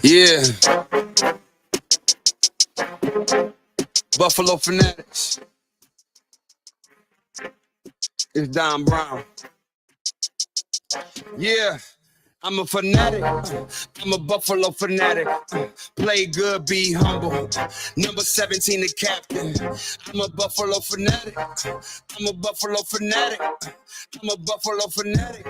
Yeah, Buffalo Fanatics. It's Don Brown. Yeah. I'm a fanatic. I'm a Buffalo fanatic. Play good, be humble. Number 17, the captain. I'm a Buffalo fanatic. I'm a Buffalo fanatic. I'm a Buffalo fanatic.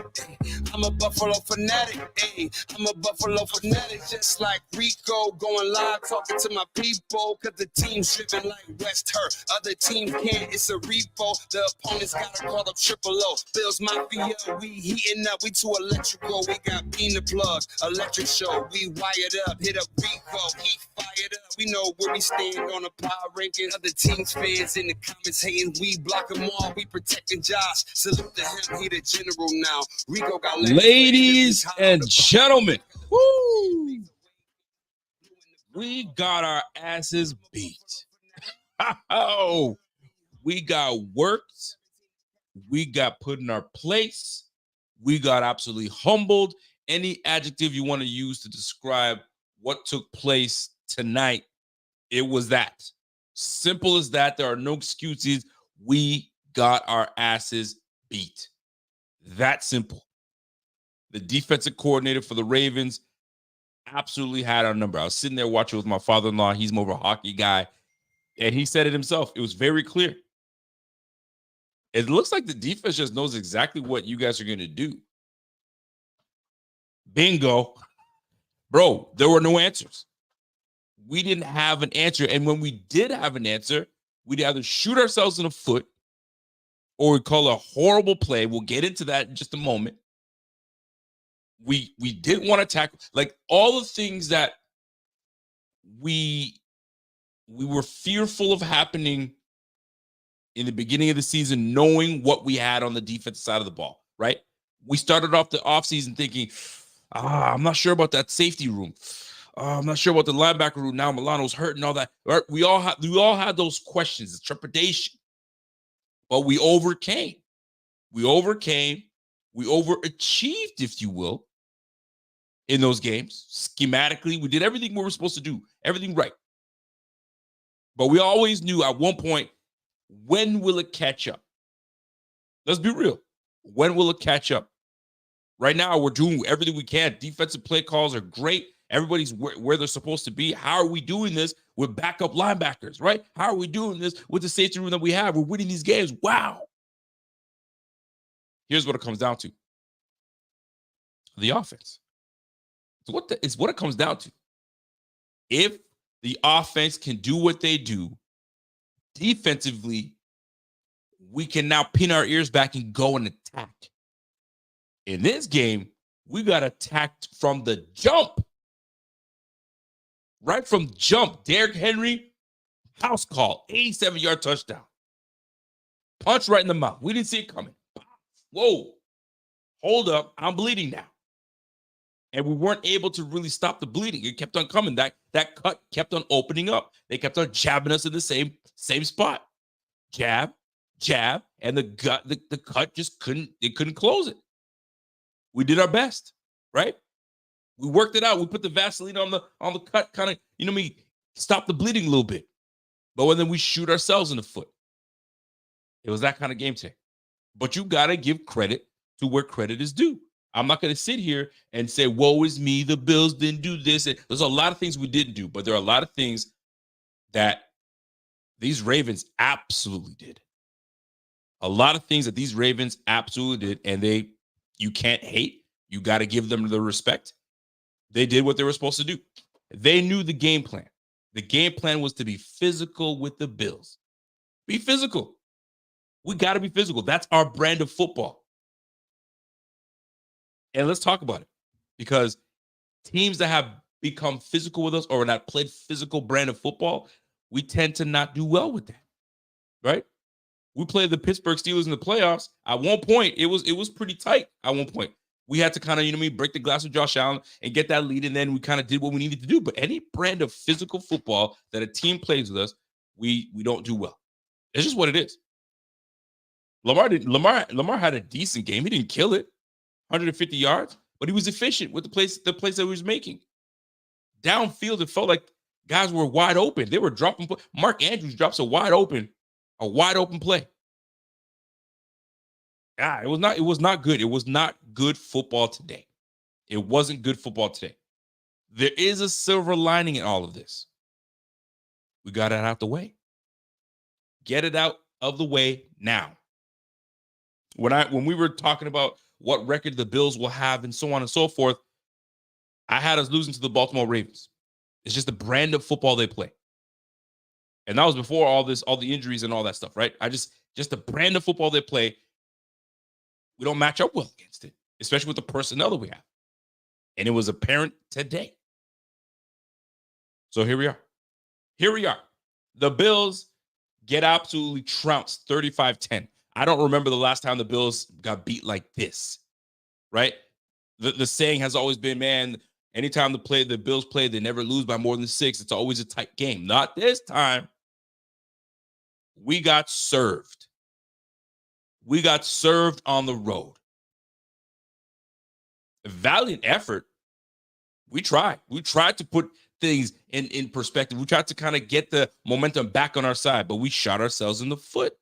I'm a Buffalo fanatic. Ay, I'm a Buffalo fanatic. Just like Rico, going live, talking to my people. Cause the team's driven like West Hurt. Other teams can't, it's a repo. The opponents gotta call up Triple O. Bills Mafia, we heating up, we too electrical. We got Bean the plug, electric show. We wired up, hit up Rico, he fired up. We know where we stand on the power ranking. Other teams fans in the comments hating. We block them all, we protecting Josh. Salute to him, he the general now. Rico got ladies and gentlemen. Woo! We got our asses beat. Oh, we got worked. We got put in our place. We got absolutely humbled. Any adjective you want to use to describe what took place tonight, it was that. Simple as that. There are no excuses. We got our asses beat. That simple. The defensive coordinator for the Ravens absolutely had our number. I was sitting there watching with my father-in-law. He's more of a hockey guy. And he said it himself. It was very clear. It looks like the defense just knows exactly what you guys are going to do. Bingo. Bro, there were no answers. We didn't have an answer. And when we did have an answer, we'd either shoot ourselves in the foot or we'd call a horrible play. We'll get into that in just a moment. We didn't want to tackle. Like all the things that we were fearful of happening in the beginning of the season, knowing what we had on the defensive side of the ball, right? We started off the offseason thinking, I'm not sure about that safety room. I'm not sure about the linebacker room. Now Milano's hurt and all that. Right? We all had those questions, the trepidation. But we overcame. We overachieved, if you will, in those games. Schematically, we did everything we were supposed to do, everything right. But we always knew at one point, when will it catch up? Let's be real. When will it catch up? Right now, we're doing everything we can. Defensive play calls are great. Everybody's where they're supposed to be. How are we doing this with backup linebackers, right? How are we doing this with the safety room that we have? We're winning these games. Wow. Here's what it comes down to. The offense. It's what it comes down to. If the offense can do what they do, defensively, we can now pin our ears back and go and attack. In this game, we got attacked from the jump. Right from jump. Derrick Henry, house call, 87-yard touchdown. Punch right in the mouth. We didn't see it coming. Whoa. Hold up. I'm bleeding now. And we weren't able to really stop the bleeding. It kept on coming. That cut kept on opening up. They kept on jabbing us in the same spot. Jab, and the cut just couldn't close it. We did our best, right? We worked it out. We put the Vaseline on the cut, kind of, stop the bleeding a little bit. But then we shoot ourselves in the foot. It was that kind of game today. But you got to give credit to where credit is due. I'm not going to sit here and say, woe is me, the Bills didn't do this. There's a lot of things we didn't do, but there are a lot of things that these Ravens absolutely did. A lot of things that these Ravens absolutely did, and you can't hate. You got to give them the respect. They did what they were supposed to do. They knew the game plan. The game plan was to be physical with the Bills. Be physical. We got to be physical. That's our brand of football. And let's talk about it, because teams that have become physical with us or that played physical brand of football, we tend to not do well with that, right? We played the Pittsburgh Steelers in the playoffs. At one point, it was pretty tight. At one point, we had to kind of, break the glass with Josh Allen and get that lead, and then we kind of did what we needed to do. But any brand of physical football that a team plays with us, we don't do well. It's just what it is. Lamar had a decent game. He didn't kill it. 150 yards, but he was efficient with the plays that he was making. downfield, it felt like guys were wide open. They were dropping. Mark Andrews drops a wide open play. It was not good. It was not good football today. It wasn't good football today. There is a silver lining in all of this. We got it out the way. Get it out of the way now. When we were talking about what record the Bills will have and so on and so forth, I had us losing to the Baltimore Ravens. It's just the brand of football they play. And that was before all the injuries and all that stuff, right? Just the brand of football they play, we don't match up well against it, especially with the personnel that we have. And it was apparent today. So here we are. The Bills get absolutely trounced 35-10. I don't remember the last time the Bills got beat like this, right? The saying has always been, man, anytime the Bills play, they never lose by more than 6. It's always a tight game. Not this time. We got served. We got served on the road. A valiant effort. We tried. We tried to put things in perspective. We tried to kind of get the momentum back on our side, but we shot ourselves in the foot.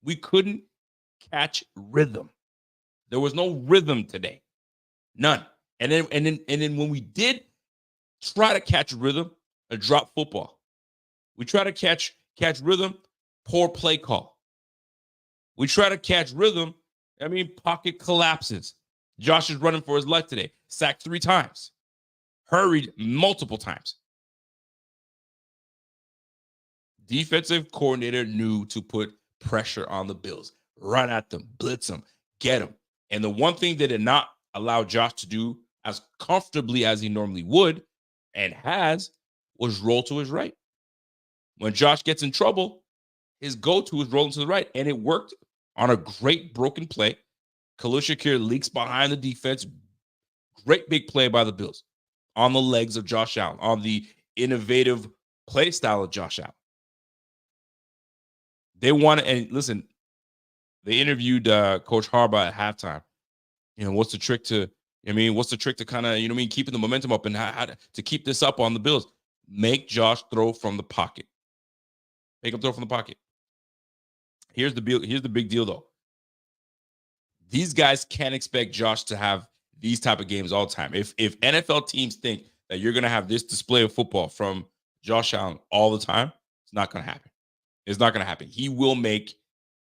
We couldn't catch rhythm. There was no rhythm today. None. And then when we did try to catch rhythm, a drop football. We try to catch rhythm, poor play call. We try to catch rhythm, pocket collapses. Josh is running for his life today. Sacked 3 times. Hurried multiple times. Defensive coordinator knew to put pressure on the Bills. Run at them, blitz them, get them. And the one thing they did not allow Josh to do as comfortably as he normally would and has was roll to his right. When Josh gets in trouble, his go-to is rolling to the right, and it worked on a great broken play. Khalil Shakir leaks behind the defense. Great big play by the Bills on the legs of Josh Allen, on the innovative play style of Josh Allen. They wanted, and listen, they interviewed Coach Harbaugh at halftime. What's the trick to kind of, keeping the momentum up and how to keep this up on the Bills? Make Josh throw from the pocket. Make him throw from the pocket. Here's the big deal, though. These guys can't expect Josh to have these type of games all the time. If NFL teams think that you're going to have this display of football from Josh Allen all the time, it's not going to happen. It's not going to happen. He will make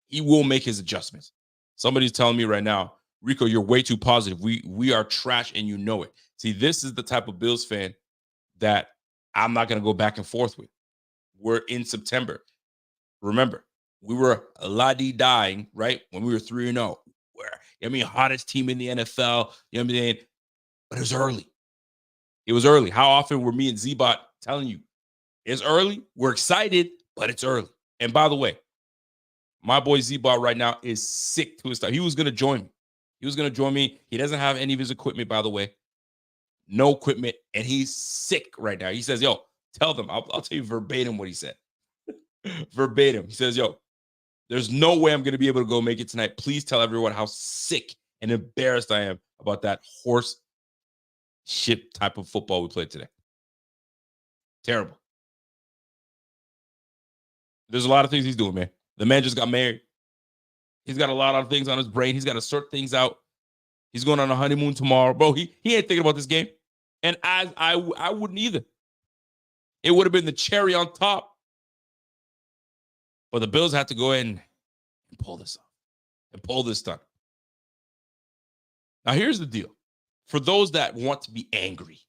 his adjustments. Somebody's telling me right now, Rico, you're way too positive. We are trash and you know it. See, this is the type of Bills fan that I'm not going to go back and forth with. We're in September. Remember, we were la-di-dying, right? When we were 3-0. We're, hottest team in the NFL. You know what I'm saying? But it was early. It was early. How often were me and Z-Bot telling you, it's early? We're excited, but it's early. And by the way, my boy Z-Bot right now is sick to his stomach. He was going to join me. He doesn't have any of his equipment, by the way. No equipment. And he's sick right now. He says, yo, tell them. I'll tell you verbatim what he said. Verbatim. He says, yo, there's no way I'm going to be able to go make it tonight. Please tell everyone how sick and embarrassed I am about that horse shit type of football we played today. Terrible. There's a lot of things he's doing, man. The man just got married. He's got a lot of things on his brain. He's got to sort things out. He's going on a honeymoon tomorrow. Bro, he ain't thinking about this game. And I wouldn't either. It would have been the cherry on top. But the Bills have to go ahead and pull this off and pull this stunt. Now, here's the deal. For those that want to be angry,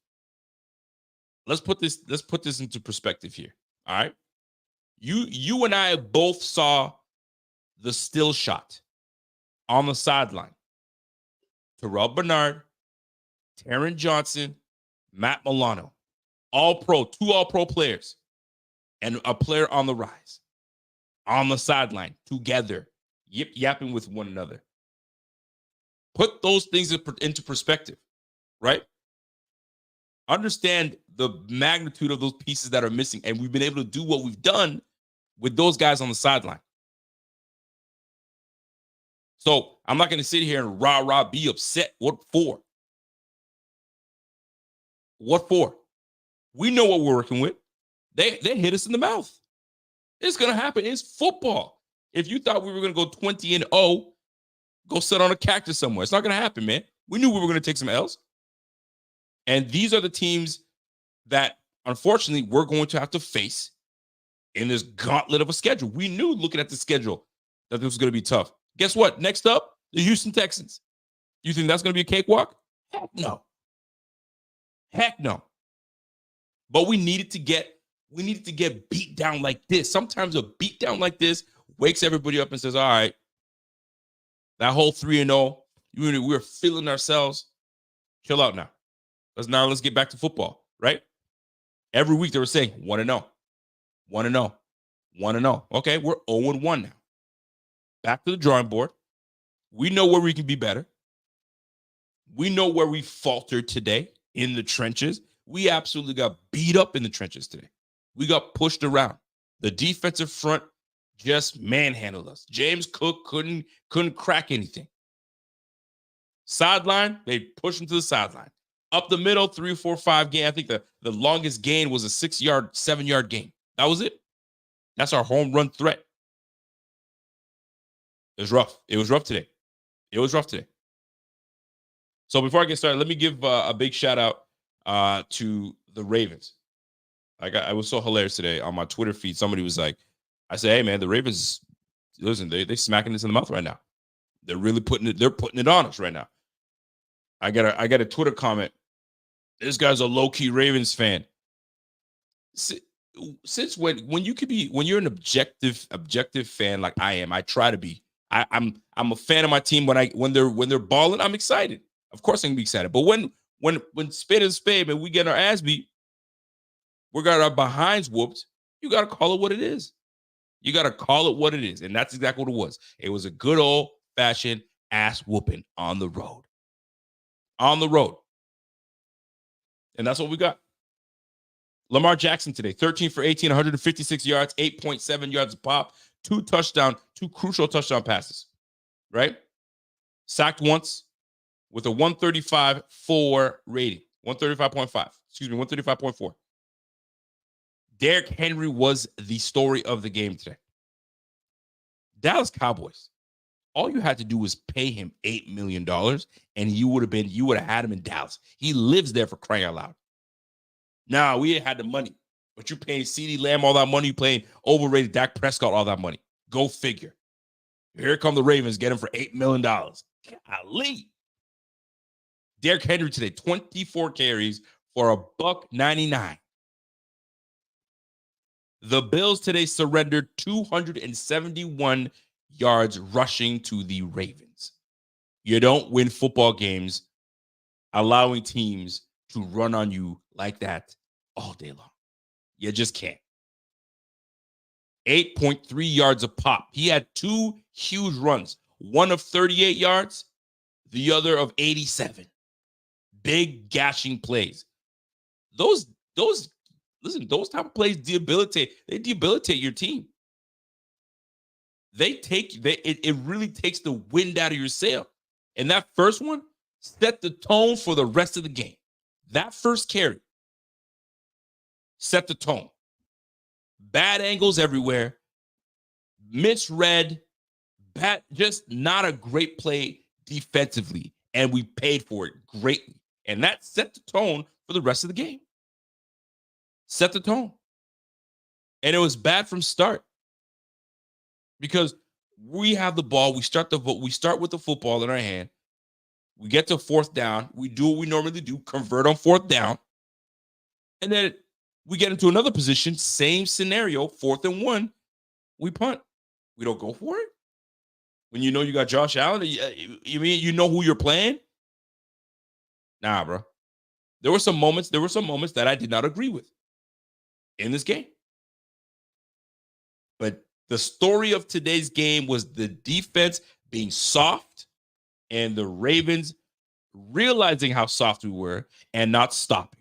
let's put this into perspective here. All right. You and I both saw the still shot on the sideline. Terrell Bernard, Taron Johnson, Matt Milano, all-pro, 2 all-pro players, and a player on the rise, on the sideline, together, yip-yapping with one another. Put those things into perspective, right? Understand the magnitude of those pieces that are missing, and we've been able to do what we've done with those guys on the sideline. So I'm not going to sit here and rah-rah be upset. What for? What for? We know what we're working with. They hit us in the mouth. It's going to happen. It's football. If you thought we were going to go 20-0, go sit on a cactus somewhere. It's not going to happen, man. We knew we were going to take some L's. And these are the teams that, unfortunately, we're going to have to face in this gauntlet of a schedule. We knew, looking at the schedule, that this was going to be tough. Guess what? Next up, the Houston Texans. You think that's going to be a cakewalk? Heck no. Heck no. But we needed to get beat down like this. Sometimes a beat down like this wakes everybody up and says, all right, that whole 3-0, we're feeling ourselves. Chill out now. Let's get back to football, right? Every week they were saying 1-0, 1-0, 1-0. Okay, we're 0-1 now. Back to the drawing board. We know where we can be better. We know where we faltered today in the trenches. We absolutely got beat up in the trenches today. We got pushed around. The defensive front just manhandled us. James Cook couldn't crack anything. Sideline, they pushed him to the sideline. Up the middle, 3, 4, 5 gain. I think the longest gain was a 6-yard, 7-yard gain. That was it. That's our home run threat. It was rough. It was rough today. It was rough today. So before I get started, let me give a big shout out to the Ravens. I was so hilarious today on my Twitter feed. Somebody was like, I said, hey man, the Ravens, listen, they smacking this in the mouth right now. They're really putting it on us right now. I got a Twitter comment. This guy's a low-key Ravens fan. Since when you're an objective fan like I am, I try to be. I'm a fan of my team when they're balling, I'm excited. Of course I'm gonna be excited. But when spade is spade and we get our ass beat, we got our behinds whooped, you gotta call it what it is. You gotta call it what it is. And that's exactly what it was. It was a good old-fashioned ass whooping on the road. On the road. And that's what we got. Lamar Jackson today, 13 for 18, 156 yards, 8.7 yards a pop, 2 crucial touchdown passes, right? Sacked once with a 135.4 rating, 135.4. Derrick Henry was the story of the game today. Dallas Cowboys. All you had to do was pay him $8 million, and you would have had him in Dallas. He lives there, for crying out loud. Nah, we ain't had the money, but you're paying CeeDee Lamb all that money. You're paying overrated Dak Prescott all that money. Go figure. Here come the Ravens, get him for $8 million. Golly. Derrick Henry today, 24 carries for $199. The Bills today surrendered 271 yards rushing to the Ravens. You don't win football games allowing teams to run on you like that all day long. You just can't. 8.3 yards a pop. He had 2 huge runs, one of 38 yards, the other of 87. Big gashing plays. Those type of plays debilitate your team. It really takes the wind out of your sail. And that first one set the tone for the rest of the game. That first carry set the tone. Bad angles everywhere. Misread. Just not a great play defensively. And we paid for it greatly. And that set the tone for the rest of the game. Set the tone. And it was bad from start. Because we have the ball. We start with the football in our hand. We get to 4th down. We do what we normally do, convert on 4th down. And then we get into another position, same scenario, 4th and 1. We punt. We don't go for it. When you know you got Josh Allen, you mean you know who you're playing? Nah, bro. There were some moments that I did not agree with in this game. But the story of today's game was the defense being soft and the Ravens realizing how soft we were and not stopping.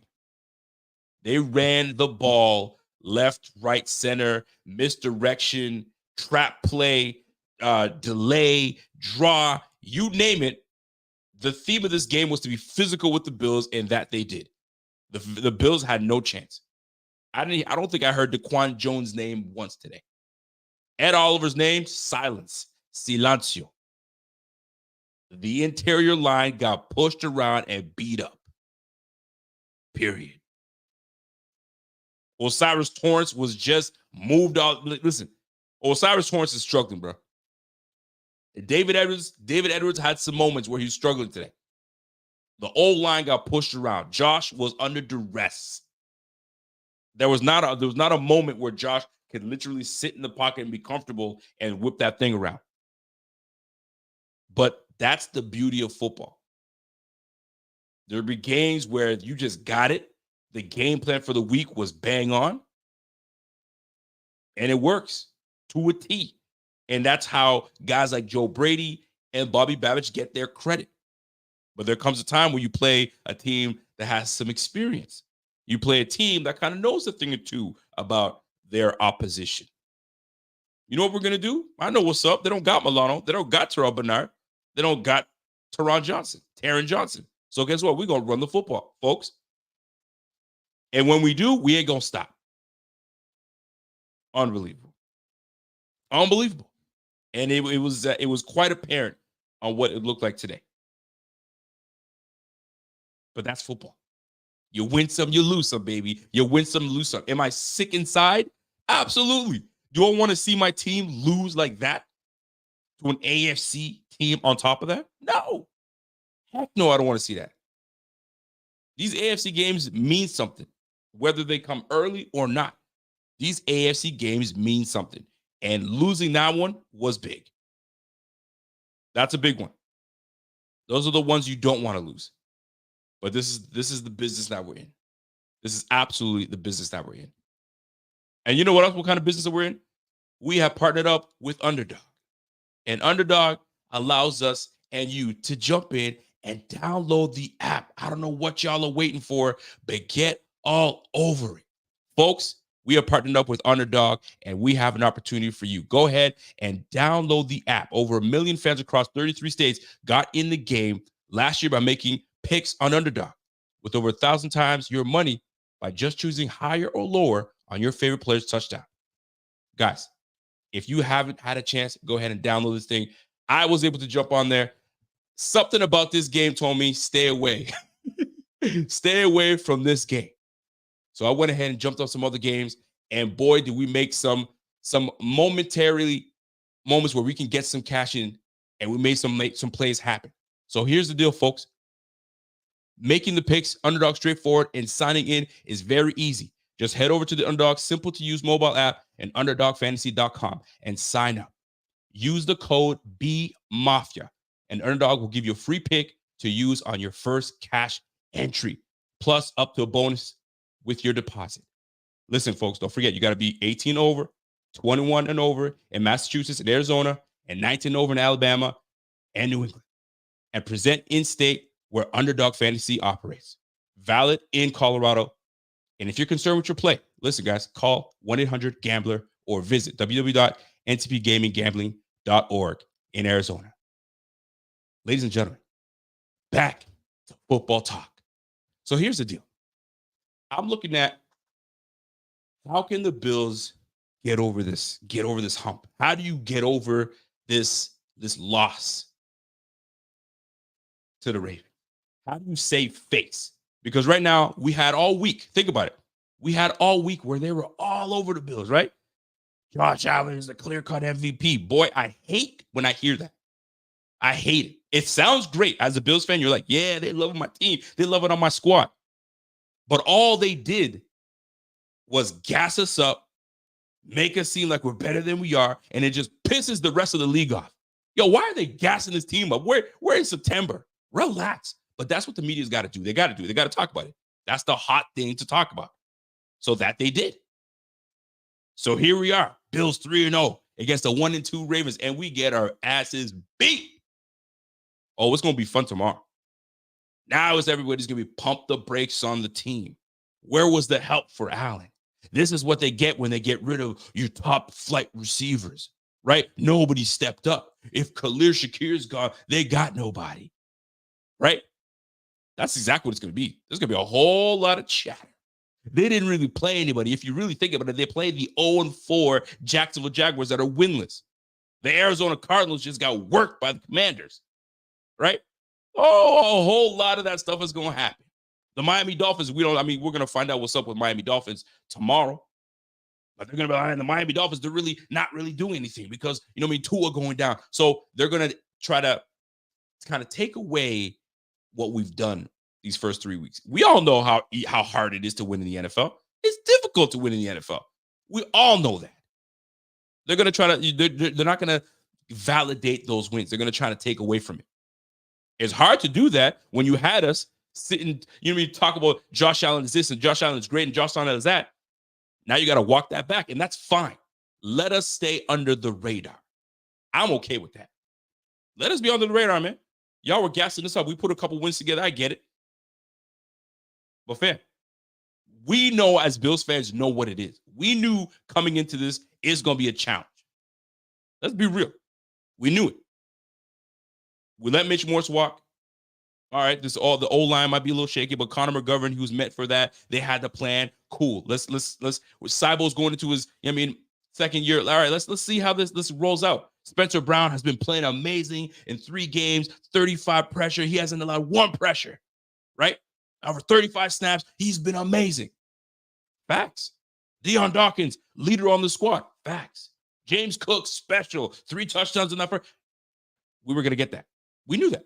They ran the ball left, right, center, misdirection, trap play, delay, draw, you name it. The theme of this game was to be physical with the Bills, and that they did. The Bills had no chance. I don't think I heard DaQuan Jones' name once today. Ed Oliver's name, silence. Silencio. The interior line got pushed around and beat up. Period. Osiris Torrance was just moved out. Listen, Osiris Torrance is struggling, bro. David Edwards had some moments where he was struggling today. The old line got pushed around. Josh was under duress. There was not a moment where Josh could literally sit in the pocket and be comfortable and whip that thing around. But that's the beauty of football. There'll be games where you just got it. The game plan for the week was bang on. And it works to a T. And that's how guys like Joe Brady and Bobby Babbitt get their credit. But there comes a time when you play a team that has some experience. You play a team that kind of knows a thing or two about their opposition. You know what we're going to do? I know what's up. They don't got Milano. They don't got Terrell Bernard. They don't got Taron Johnson. So guess what? We're going to run the football, folks. And when we do, we ain't going to stop. Unbelievable. And it was quite apparent on what it looked like today. But that's football. You win some, you lose some, baby. You win some, lose some. Am I sick inside? Absolutely. Do I want to see my team lose like that to an AFC team on top of that? No. Heck no, I don't want to see that. These AFC games mean something, whether they come early or not. These AFC games mean something. And losing that one was big. That's a big one. Those are the ones you don't want to lose. But this is the business that we're in. This is absolutely the business that we're in. And you know what else? What kind of business that we're in? We have partnered up with Underdog. And Underdog allows us and you to jump in and download the app. I don't know what y'all are waiting for, but get all over it. Folks, we are partnered up with Underdog, and we have an opportunity for you. Go ahead and download the app. Over 1 million fans across 33 states got in the game last year by making picks on Underdog, with over 1,000 times your money by just choosing higher or lower on your favorite player's touchdown. Guys, if you haven't had a chance, go ahead and download this thing. I was able to jump on there. Something about this game told me, stay away. Stay away from this game. So I went ahead and jumped on some other games, and boy, did we make some momentarily moments where we can get some cash in, and we made some plays happen. So here's the deal, folks. Making the picks, Underdog straightforward, and signing in is very easy. Just head over to the Underdog simple-to-use mobile app and UnderdogFantasy.com and sign up. Use the code BMAFIA, and Underdog will give you a free pick to use on your first cash entry, plus up to a bonus with your deposit. Listen, folks, don't forget, you got to be 18 over, 21 and over in Massachusetts and Arizona, and 19 over in Alabama and New England. And present in-state where Underdog Fantasy operates. Valid in Colorado. And if you're concerned with your play, listen, guys, call 1-800-GAMBLER or visit www.ntpgaminggambling.org in Arizona. Ladies and gentlemen, back to football talk. So here's the deal. I'm looking at how can the Bills get over this hump? How do you get over this loss to the Ravens? How do you save face? Because right now we had all week. Think about it. We had all week where they were all over the Bills, right? Josh Allen is a clear-cut MVP. Boy, I hate when I hear that. I hate it. It sounds great. As a Bills fan, you're like, yeah, they love my team. They love it on my squad. But all they did was gas us up, make us seem like we're better than we are, and it just pisses the rest of the league off. Yo, why are they gassing this team up? We're in September. Relax. But that's what the media's got to do. They got to do. They got to talk about it. That's the hot thing to talk about. So that they did. So here we are, Bills 3-0 against the 1-2 Ravens, and we get our asses beat. Oh, it's going to be fun tomorrow. Now everybody's going to be pump the brakes on the team. Where was the help for Allen? This is what they get when they get rid of your top flight receivers, right? Nobody stepped up. If Khalil Shakir's gone, they got nobody, right? That's exactly what it's going to be. There's going to be a whole lot of chatter. They didn't really play anybody. If you really think about it, they played the 0-4 Jacksonville Jaguars that are winless. The Arizona Cardinals just got worked by the Commanders, right? Oh, a whole lot of that stuff is going to happen. The Miami Dolphins, we're going to find out what's up with Miami Dolphins tomorrow. But they're going to be like, the Miami Dolphins, they're really not really doing anything because, Tua going down. So they're going to try to kind of take away what we've done these first 3 weeks. We all know how hard it is to win in the NFL. It's difficult to win in the NFL. We all know that. They're going to try to, they're not going to validate those wins. They're going to try to take away from it. It's hard to do that when you had us sitting, talk about Josh Allen is this and Josh Allen is great and Josh Allen is that. Now you got to walk that back, and that's fine. Let us stay under the radar. I'm okay with that. Let us be under the radar, man. Y'all were gassing us up. We put a couple wins together. I get it. But fam, we know as Bills fans know what it is. We knew coming into this is going to be a challenge. Let's be real. We knew it. We let Mitch Morse walk. All right, the O-line might be a little shaky, but Connor McGovern, he was meant for that. They had the plan. Cool. Let's Cybo's going into his, second year. All right, let's see how this rolls out. Spencer Brown has been playing amazing in 3 games, 35 pressure. He hasn't allowed 1 pressure, right? Over 35 snaps. He's been amazing. Facts. Deion Dawkins, leader on the squad. Facts. James Cook, special. 3 touchdowns in that first. We were going to get that. We knew that.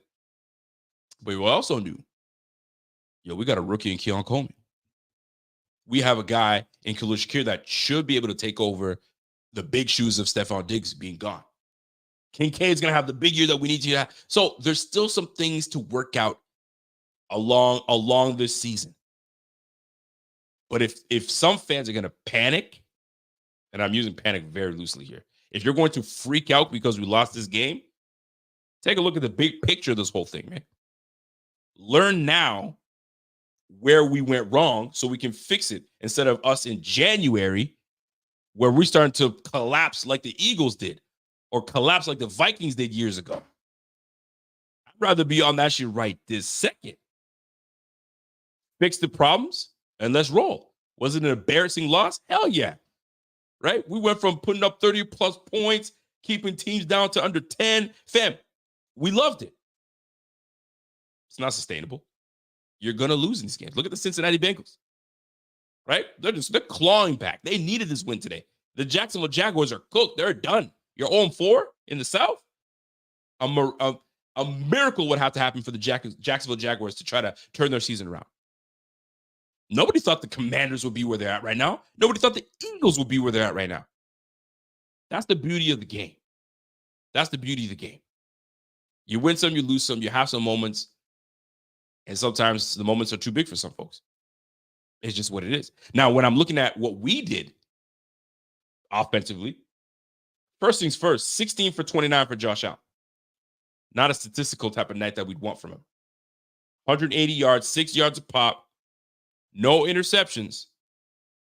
But we also knew, we got a rookie in Keon Coleman. We have a guy in Khalil Shakir that should be able to take over the big shoes of Stephon Diggs being gone. Kincaid's going to have the big year that we need to have. So there's still some things to work out along this season. But if some fans are going to panic, and I'm using panic very loosely here, if you're going to freak out because we lost this game, take a look at the big picture of this whole thing, man. Learn now where we went wrong so we can fix it instead of us in January where we're starting to collapse like the Eagles did or collapse like the Vikings did years ago. I'd rather be on that shit right this second. Fix the problems and let's roll. Was it an embarrassing loss? Hell yeah. Right? We went from putting up 30 plus points, keeping teams down to under 10. Fam, we loved it. It's not sustainable. You're going to lose in these games. Look at the Cincinnati Bengals, right? They're clawing back. They needed this win today. The Jacksonville Jaguars are cooked. They're done. You're 0-4 in the South. A miracle would have to happen for the Jacksonville Jaguars to try to turn their season around. Nobody thought the Commanders would be where they're at right now. Nobody thought the Eagles would be where they're at right now. That's the beauty of the game. That's the beauty of the game. You win some, you lose some, you have some moments. And sometimes the moments are too big for some folks. It's just what it is. Now, when I'm looking at what we did offensively, first things first, 16 for 29 for Josh Allen. Not a statistical type of night that we'd want from him. 180 yards, 6 yards a pop, no interceptions.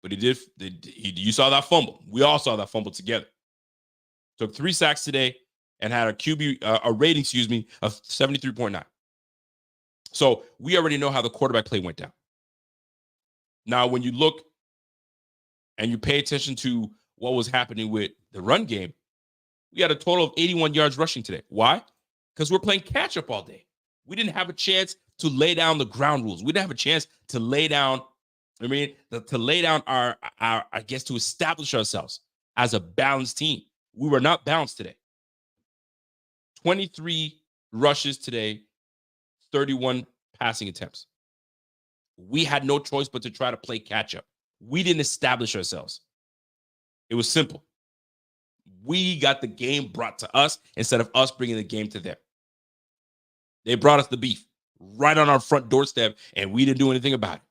But you saw that fumble. We all saw that fumble together. Took 3 sacks today and had a rating, of 73.9. So we already know how the quarterback play went down. Now, when you look and you pay attention to what was happening with the run game, we had a total of 81 yards rushing today. Why? Because we're playing catch up all day. We didn't have a chance to lay down the ground rules. We didn't have a chance to lay down, to establish ourselves as a balanced team. We were not balanced today. 23 rushes today, 31 passing attempts. We had no choice but to try to play catch up. We didn't establish ourselves. It was simple. We got the game brought to us instead of us bringing the game to them. They brought us the beef right on our front doorstep, and we didn't do anything about it.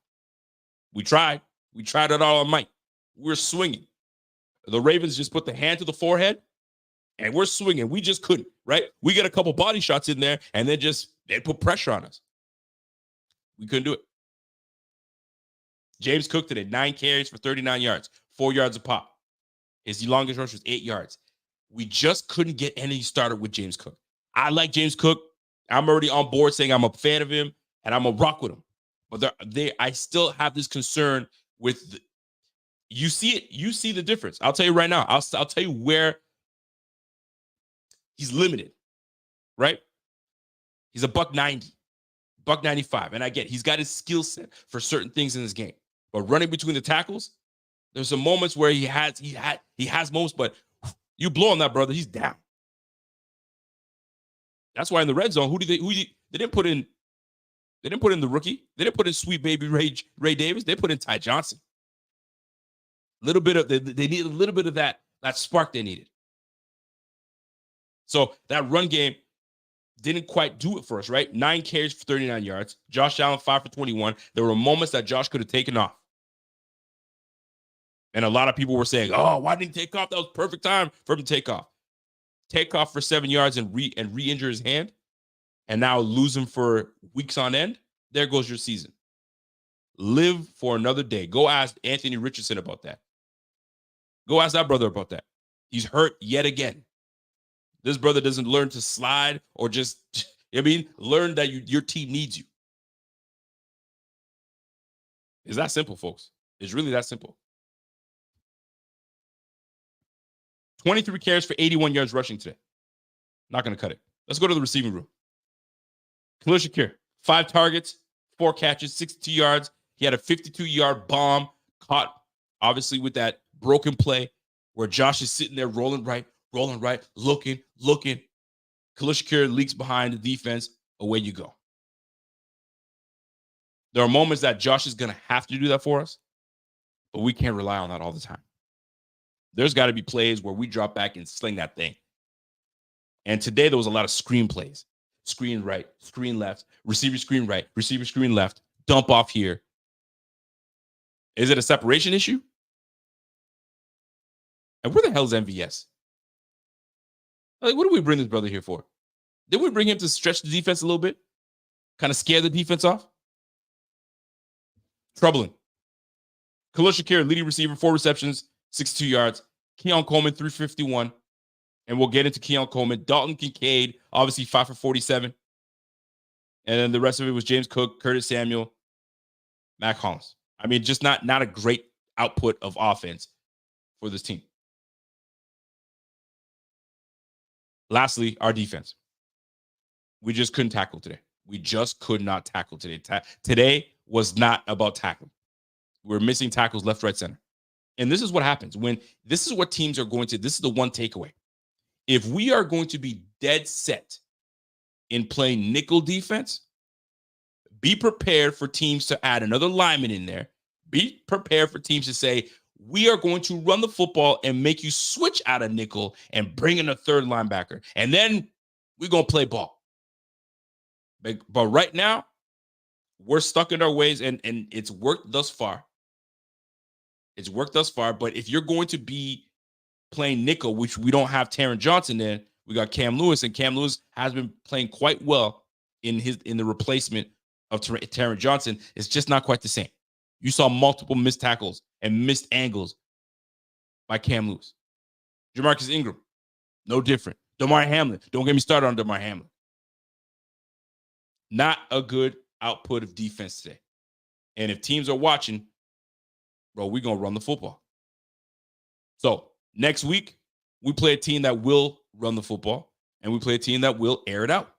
We tried. We tried it all on might. We're swinging. The Ravens just put the hand to the forehead, and we're swinging. We just couldn't, right? We got a couple body shots in there, and then they put pressure on us. We couldn't do it. James Cook today, 9 carries for 39 yards, 4 yards a pop. His longest rush was 8 yards. We just couldn't get any started with James Cook. I like James Cook. I'm already on board saying I'm a fan of him. and I'm gonna rock with them. But I still have this concern with. You see it. You see the difference. I'll tell you right now. I'll tell you where he's limited. Right? He's a $190, $195, and I get he's got his skill set for certain things in this game. But running between the tackles, there's some moments where he has moments, but you blow on that brother, he's down. That's why in the red zone, they didn't put in? They didn't put in the rookie. They didn't put in sweet baby Ray Davis. They put in Ty Johnson. They needed a little bit of that spark they needed. So that run game didn't quite do it for us, right? 9 carries for 39 yards. Josh Allen 5 for 21. There were moments that Josh could have taken off. And a lot of people were saying, "Oh, why didn't he take off? That was perfect time for him to take off." Take off for 7 yards and re-injure his hand, and now lose him for weeks on end. There goes your season. Live for another day. Go ask Anthony Richardson about that. Go ask that brother about that. He's hurt yet again. This brother doesn't learn to slide or just, learn that your team needs you. It's that simple, folks. It's really that simple. 23 carries for 81 yards rushing today. Not going to cut it. Let's go to the receiving room. Khalil Shakir, 5 targets, 4 catches, 62 yards. He had a 52-yard bomb caught, obviously, with that broken play where Josh is sitting there rolling right, looking. Khalil Shakir leaks behind the defense. Away you go. There are moments that Josh is going to have to do that for us, but we can't rely on that all the time. There's got to be plays where we drop back and sling that thing. And today there was a lot of screen plays. Screen right, screen left, receiver screen right, receiver screen left, dump off here. Is it a separation issue? And where the hell is MVS? Like, what do we bring this brother here for? Did we bring him to stretch the defense a little bit? Kind of scare the defense off? Troubling. Khalil Shakir, leading receiver, 4 receptions, 62 yards. Keon Coleman, 351. And we'll get into Keon Coleman. Dalton Kincaid, obviously 5 for 47. And then the rest of it was James Cook, Curtis Samuel, Mac Hollins. Just not a great output of offense for this team. Lastly, our defense. We just couldn't tackle today. We just could not tackle today. Today was not about tackling. We're missing tackles left, right, center. And this is what happens this is what teams are going to, this is the one takeaway. If we are going to be dead set in playing nickel defense, be prepared for teams to add another lineman in there. Be prepared for teams to say, we are going to run the football and make you switch out of nickel and bring in a third linebacker. And then we're going to play ball. But right now, we're stuck in our ways, and it's worked thus far. It's worked thus far, but if you're going to be playing nickel, which we don't have Taron Johnson in, we got Cam Lewis, and Cam Lewis has been playing quite well in the replacement of Taron Johnson. It's just not quite the same. You saw multiple missed tackles and missed angles by Cam Lewis. Jamarcus Ingram, no different. Damar Hamlin, don't get me started on Damar Hamlin. Not a good output of defense today. And if teams are watching, bro, we're going to run the football. So next week, we play a team that will run the football, and we play a team that will air it out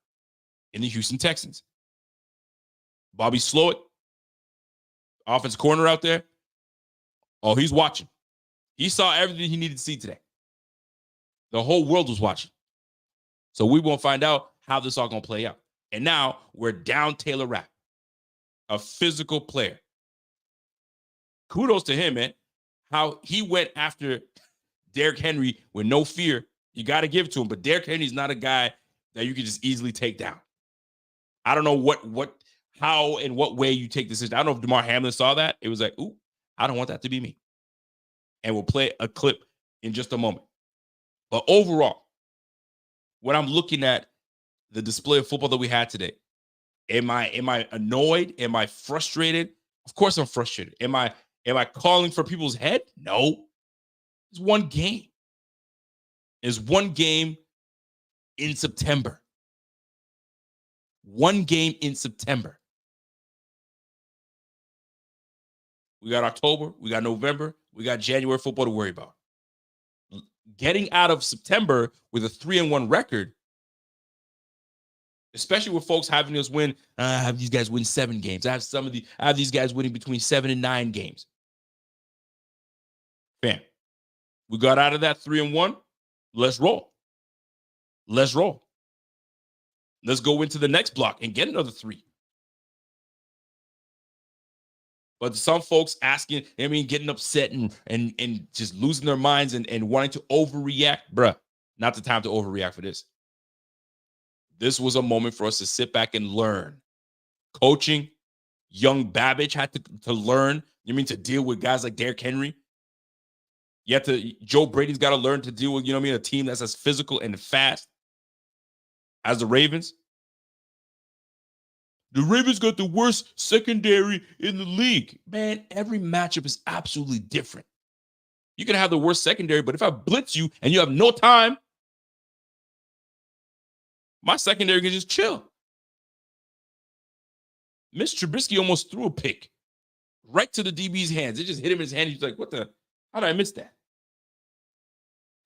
in the Houston Texans. Bobby Slowick, offensive corner out there. Oh, he's watching. He saw everything he needed to see today. The whole world was watching. So we won't find out how this all going to play out. And now we're down Taylor Rapp, a physical player. Kudos to him, man. How he went after Derrick Henry with no fear. You got to give it to him. But Derrick Henry's not a guy that you can just easily take down. I don't know how and what way you take this. I don't know if Damar Hamlin saw that. It was like, ooh, I don't want that to be me. And we'll play a clip in just a moment. But overall, when I'm looking at the display of football that we had today, am I annoyed? Am I frustrated? Of course I'm frustrated. Am I calling for people's head? No. It's one game. It's one game in September. One game in September. We got October. We got November. We got January football to worry about. Getting out of September with a 3-1 record, especially with folks having us win, I have these guys win 7 games. I have these guys winning between 7 and 9 games. Bam. We got out of that 3-1. Let's roll. Let's roll. Let's go into the next block and get another 3. But some folks asking, getting upset and just losing their minds and wanting to overreact, bruh, not the time to overreact for this. This was a moment for us to sit back and learn. Coaching, young Babbage had to learn, to deal with guys like Derrick Henry. Joe Brady's got to learn to deal with, a team that's as physical and fast as the Ravens. The Ravens got the worst secondary in the league. Man, every matchup is absolutely different. You can have the worst secondary, but if I blitz you and you have no time, my secondary can just chill. Mitch Trubisky almost threw a pick right to the DB's hands. It just hit him in his hand. He's like, how did I miss that?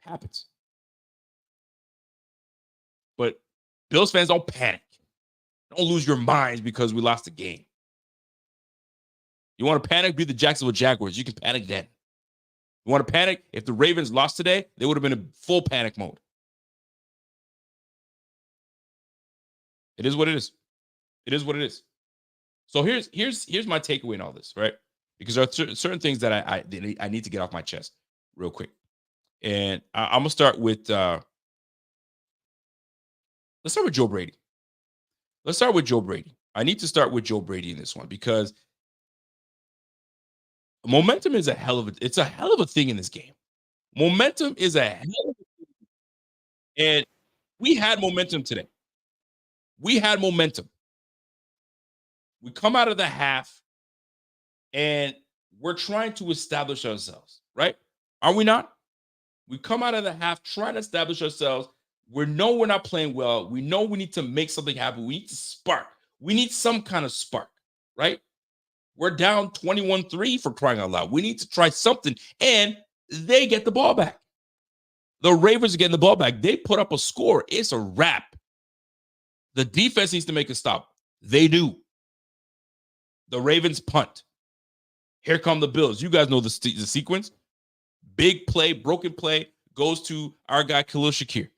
Happens. But Bills fans, don't panic. Don't lose your minds because we lost the game. You want to panic? Be the Jacksonville Jaguars. You can panic then. You want to panic? If the Ravens lost today, they would have been in full panic mode. It is what it is. It is what it is. So here's my takeaway in all this, right? Because there are certain things that I need to get off my chest real quick. And I'm gonna start with let's start with Joe Brady. Let's start with Joe Brady. I need to start with Joe Brady in this one because momentum is a hell of a thing in this game. Momentum is a hell of a thing. And we had momentum today. We had momentum. We come out of the half and we're trying to establish ourselves, right? Are we not? We come out of the half trying to establish ourselves. We know we're not playing well. We know we need to make something happen. We need to spark. We need some kind of spark, right? We're down 21-3 for crying out loud. We need to try something, and they get the ball back. The Ravens are getting the ball back. They put up a score. It's a wrap. The defense needs to make a stop. They do. The Ravens punt. Here come the Bills. You guys know the sequence. Big play, broken play, goes to our guy, Khalil Shakir.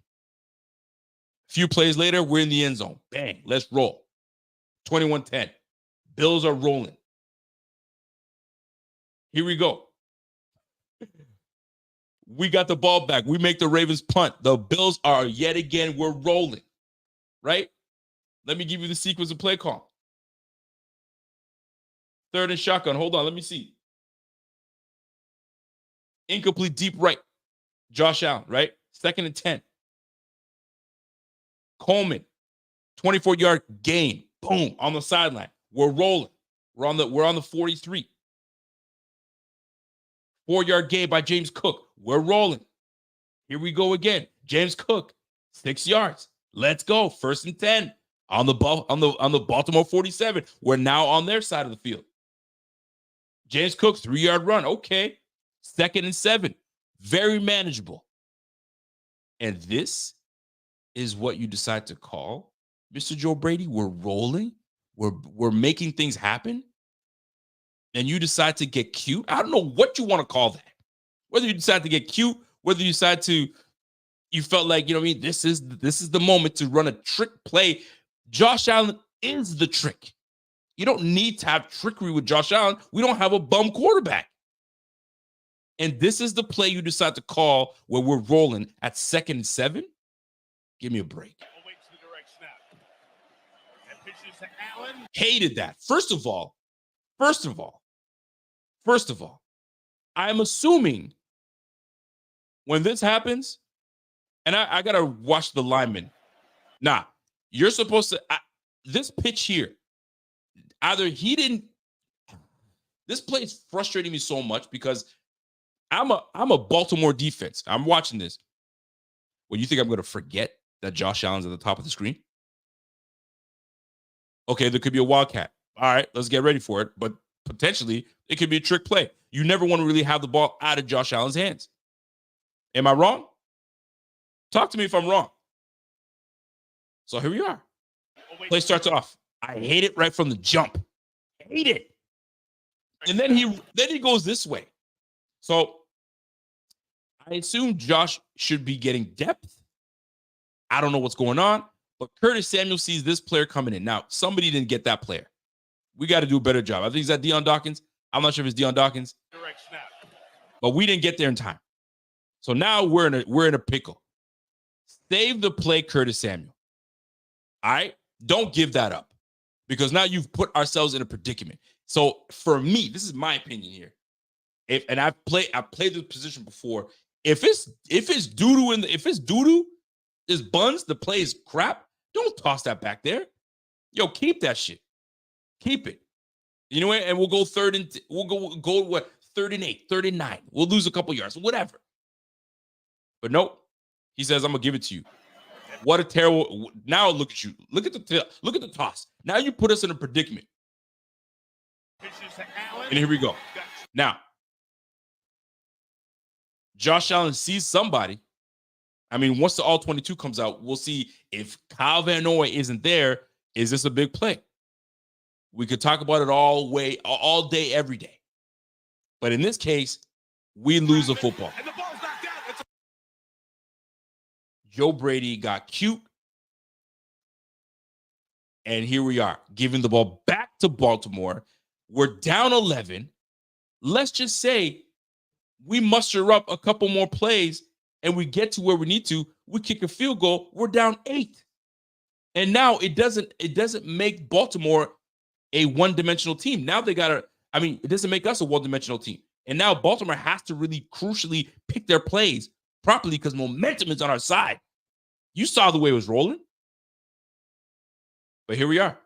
A few plays later, we're in the end zone. Bang, let's roll. 21-10. Bills are rolling. Here we go. We got the ball back. We make the Ravens punt. The Bills are yet again, we're rolling, right? Let me give you the sequence of play call. 3rd and shotgun. Hold on, let me see. Incomplete deep right. Josh Allen, right? 2nd and 10. Coleman, 24-yard gain. Boom, on the sideline. We're rolling. We're on the 43. 4-yard gain by James Cook. We're rolling. Here we go again. James Cook, 6 yards. Let's go. 1st and 10 on the Baltimore 47. We're now on their side of the field. James Cook, 3-yard run. Okay. 2nd and 7. Very manageable. And this is what you decide to call, Mr. Joe Brady. We're rolling. We're making things happen. And you decide to get cute. I don't know what you want to call that. Whether you decide to get cute, whether you decide to, you felt like, this is the moment to run a trick play. Josh Allen is the trick. You don't need to have trickery with Josh Allen. We don't have a bum quarterback. And this is the play you decide to call when we're rolling at 2nd and 7. Give me a break. Hated that. First of all, I'm assuming when this happens, and I got to watch the lineman. Nah, you're supposed to, this pitch here, either he didn't, this play is frustrating me so much because I'm a Baltimore defense. I'm watching this. Well, you think I'm going to forget that Josh Allen's at the top of the screen? Okay, there could be a wildcat. All right, let's get ready for it. But potentially it could be a trick play. You never want to really have the ball out of Josh Allen's hands. Am I wrong? Talk to me if I'm wrong. So here we are. Play starts off. I hate it right from the jump. Hate it. And then he goes this way. So I assume Josh should be getting depth. I don't know what's going on, but Curtis Samuel sees this player coming in. Now, somebody didn't get that player. We got to do a better job. I think it's that Deion Dawkins. I'm not sure if it's Deion Dawkins. Direct snap. But we didn't get there in time. So now we're in a pickle. Save the play, Curtis Samuel. All right? Don't give that up. Because now you've put ourselves in a predicament. So for me, this is my opinion here. I've played this position before. If it's doo-doo, this buns, the play is crap, don't toss that back there. Yo, keep that shit. Keep it. You know what? And we'll go third and what? 3rd and 8, 3rd and 9. We'll lose a couple yards, whatever. But nope. He says, I'm gonna give it to you. What a terrible. Now look at you. Look at the toss. Now you put us in a predicament. And here we go. Now, Josh Allen sees somebody. I mean, once the all-22 comes out, we'll see if Kyle Van Noy isn't there. Is this a big play? We could talk about it all day, every day. But in this case, we lose the football. And the ball's knocked out. Joe Brady got cute. And here we are, giving the ball back to Baltimore. We're down 11. Let's just say we muster up a couple more plays and we get to where we need to. We kick a field goal. We're down 8. And now it doesn't make Baltimore a one-dimensional team. Now it doesn't make us a one-dimensional team. And now Baltimore has to really crucially pick their plays properly because momentum is on our side. You saw the way it was rolling. But here we are.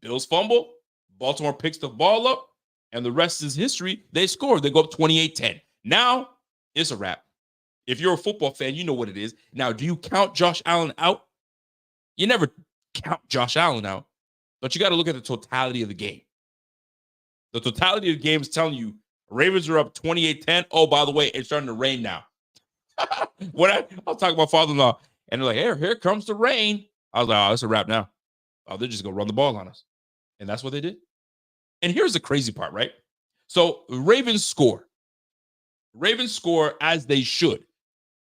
Bills fumble. Baltimore picks the ball up. And the rest is history. They score. They go up 28-10. Now, it's a wrap. If you're a football fan, you know what it is. Now, do you count Josh Allen out? You never count Josh Allen out. But you got to look at the totality of the game. The totality of the game is telling you Ravens are up 28-10. Oh, by the way, it's starting to rain now. When I was talking to my father-in-law, and they're like, here comes the rain. I was like, oh, it's a wrap now. Oh, they're just going to run the ball on us. And that's what they did. And here's the crazy part, right? So Ravens score. Ravens score as they should.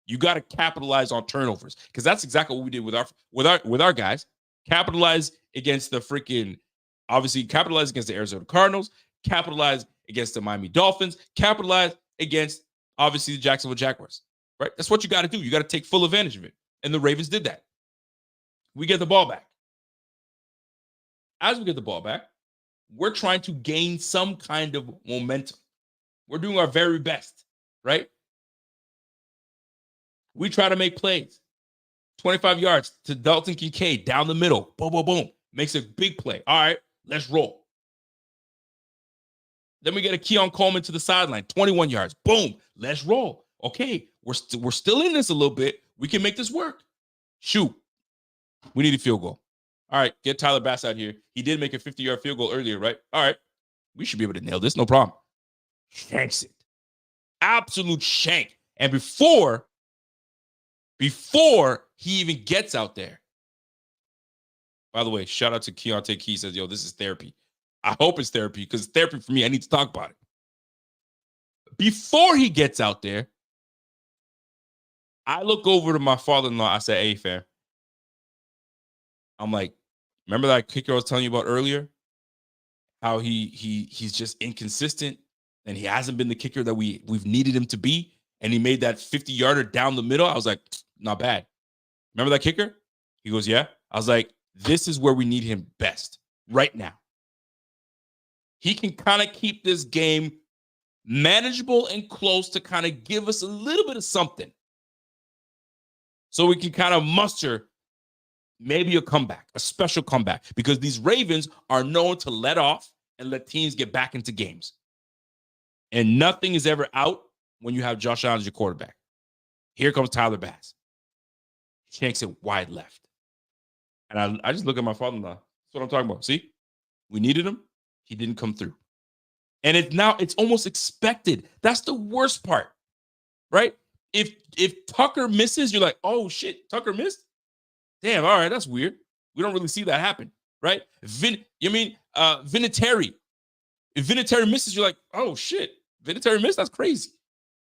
You got to capitalize on turnovers because that's exactly what we did with our guys. Capitalize against the freaking, obviously capitalize against the Arizona Cardinals, capitalize against the Miami Dolphins, capitalize against obviously the Jacksonville Jaguars, right? That's what you got to do. You got to take full advantage of it. And the Ravens did that. We get the ball back. As we get the ball back, we're trying to gain some kind of momentum. We're doing our very best, right? We try to make plays. 25 yards to Dalton Kincaid down the middle. Boom, boom, boom. Makes a big play. All right, let's roll. Then we get a Keon Coleman to the sideline. 21 yards. Boom, let's roll. Okay, we're still in this a little bit. We can make this work. Shoot. We need a field goal. All right, get Tyler Bass out here. He did make a 50-yard field goal earlier, right? All right, we should be able to nail this. No problem. Shanks it. Absolute shank. And before he even gets out there. By the way, shout out to Keontae Key. Says, yo, this is therapy. I hope it's therapy because it's therapy for me. I need to talk about it. Before he gets out there, I look over to my father-in-law. I say, hey, fam. I'm like, remember that kicker I was telling you about earlier? How he's just inconsistent and he hasn't been the kicker that we've needed him to be. And he made that 50-yarder down the middle. I was like, not bad. Remember that kicker? He goes, yeah. I was like, this is where we need him best right now. He can kind of keep this game manageable and close to kind of give us a little bit of something. So we can kind of muster maybe a comeback, a special comeback, because these Ravens are known to let off and let teams get back into games. And nothing is ever out when you have Josh Allen as your quarterback. Here comes Tyler Bass. Shanks it wide left. And I just look at my father-in-law. That's what I'm talking about. See? We needed him. He didn't come through. And it's almost expected. That's the worst part, right? If Tucker misses, you're like, oh shit, Tucker missed? Damn, all right, that's weird. We don't really see that happen, right? Vinatieri. If Vinatieri misses, you're like, oh shit, Vinatieri missed? That's crazy.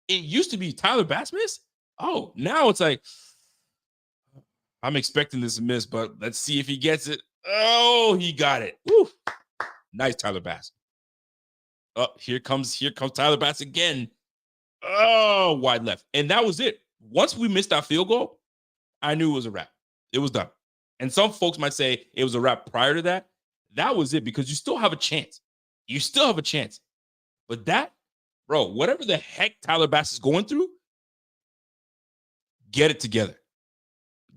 It used to be Tyler Bass miss. Oh, now it's like, I'm expecting this miss, but let's see if he gets it. Oh, he got it. Woo. Nice, Tyler Bass. Oh, here comes Tyler Bass again. Oh, wide left. And that was it. Once we missed that field goal, I knew it was a wrap. It was done. And some folks might say it was a wrap prior to that. That was it, because you still have a chance. You still have a chance. But that, bro, whatever the heck Tyler Bass is going through, get it together.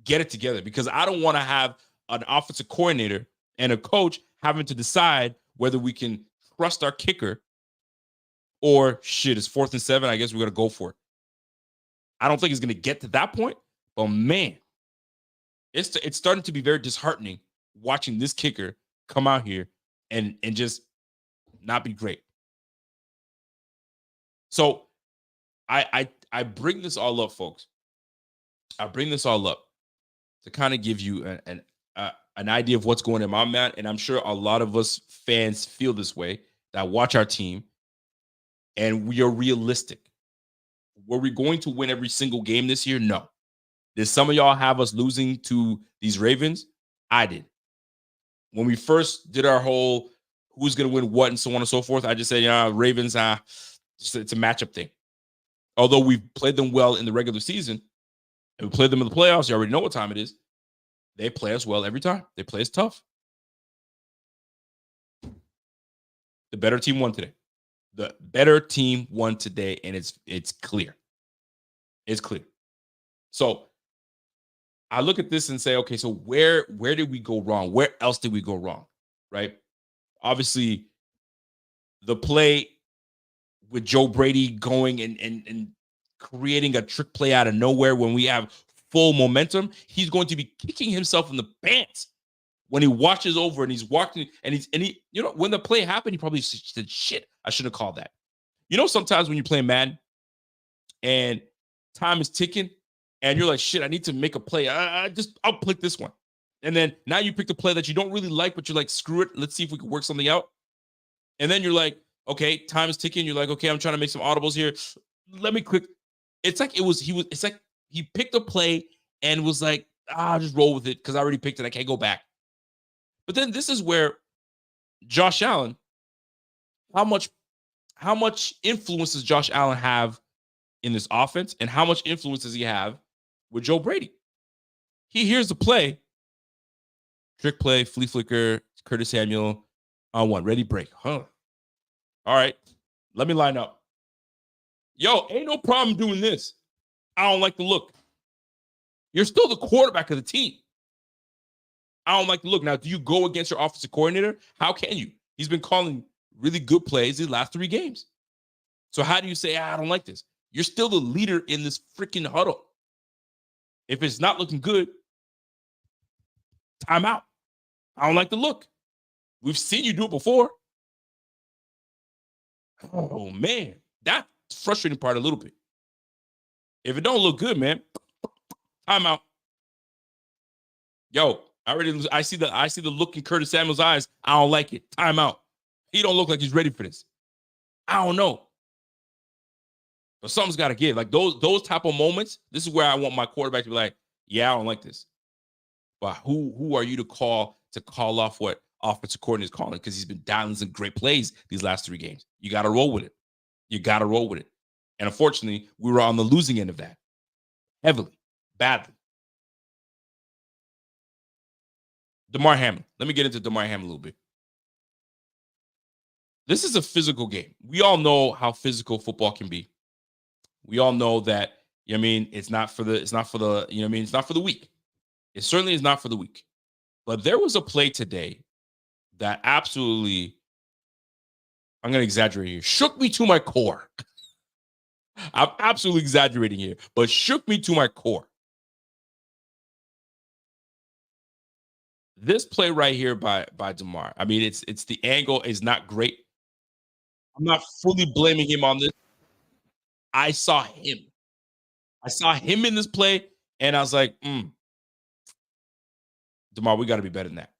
Get it together, because I don't want to have an offensive coordinator and a coach having to decide whether we can trust our kicker or shit, it's 4th and 7. I guess we're going to go for it. I don't think it's going to get to that point, but man, it's starting to be very disheartening watching this kicker come out here and just not be great. So I bring this all up, folks. I bring this all up to kind of give you an idea of what's going on in my mind, and I'm sure a lot of us fans feel this way that watch our team, and we are realistic. Were we going to win every single game this year? No. Did some of y'all have us losing to these Ravens? I did. When we first did our whole who's going to win what and so on and so forth, I just said, Ravens, it's a matchup thing. Although we've played them well in the regular season, and we played them in the playoffs, you already know what time it is. They play us well every time. They play us tough. The better team won today. The better team won today, and it's clear. It's clear. So I look at this and say, okay, so where did we go wrong? Where else did we go wrong? Right? Obviously, the play with Joe Brady going and creating a trick play out of nowhere when we have full momentum, he's going to be kicking himself in the pants when he watches over and he's walking and he when the play happened, he probably said, shit, I should have called that. Sometimes when you're playing Madden and time is ticking and you're like, shit, I need to make a play. I'll click this one. And then now you pick the play that you don't really like, but you're like, screw it. Let's see if we can work something out. And then you're like, okay, time is ticking. You're like, okay, I'm trying to make some audibles here. Let me click. It's like he picked a play and was like, I'll just roll with it because I already picked it. I can't go back. But then this is where Josh Allen, how much influence does Josh Allen have in this offense, and how much influence does he have with Joe Brady? He hears the play, trick play, flea flicker, Curtis Samuel on one, ready, break. Huh. All right, let me line up. Yo, ain't no problem doing this. I don't like the look. You're still the quarterback of the team. I don't like the look. Now, do you go against your offensive coordinator? How can you? He's been calling really good plays these last 3 games. So how do you say, I don't like this? You're still the leader in this freaking huddle. If it's not looking good, time out. I don't like the look. We've seen you do it before. Oh, man. That's the frustrating part a little bit. If it don't look good, man, time out. Yo, I see the look in Curtis Samuel's eyes. I don't like it. Time out. He don't look like he's ready for this. I don't know. But something's got to give. Like those type of moments, this is where I want my quarterback to be like, yeah, I don't like this. But who are you to call off what offensive coordinator is calling? Because he's been dialing some great plays these last 3 games. You got to roll with it. You got to roll with it. And unfortunately, we were on the losing end of that. Heavily. Badly. Damar Hamlin. Let me get into Damar Hamlin a little bit. This is a physical game. We all know how physical football can be. We all know that, it's not for the weak. It certainly is not for the weak. But there was a play today that absolutely, I'm going to exaggerate here, shook me to my core. I'm absolutely exaggerating here, but shook me to my core. This play right here by DeMar. I mean, it's the angle is not great. I'm not fully blaming him on this. I saw him. I saw him in this play, and I was like, DeMar, we got to be better than that.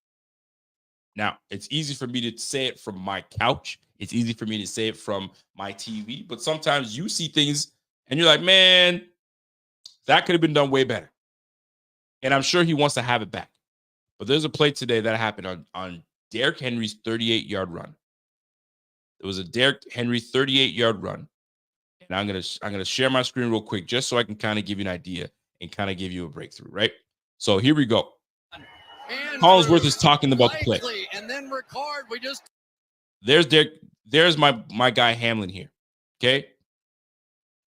Now, it's easy for me to say it from my couch. It's easy for me to say it from my TV, but sometimes you see things and you're like, man, that could have been done way better. And I'm sure he wants to have it back. But there's a play today that happened on Derrick Henry's 38-yard run. It was a Derrick Henry 38-yard run. And I'm gonna share my screen real quick just so I can kind of give you an idea and kind of give you a breakthrough, right? So here we go. Collinsworth is talking about the play. And then Ricard, There's Derrick. There's my guy Hamlin here. Okay.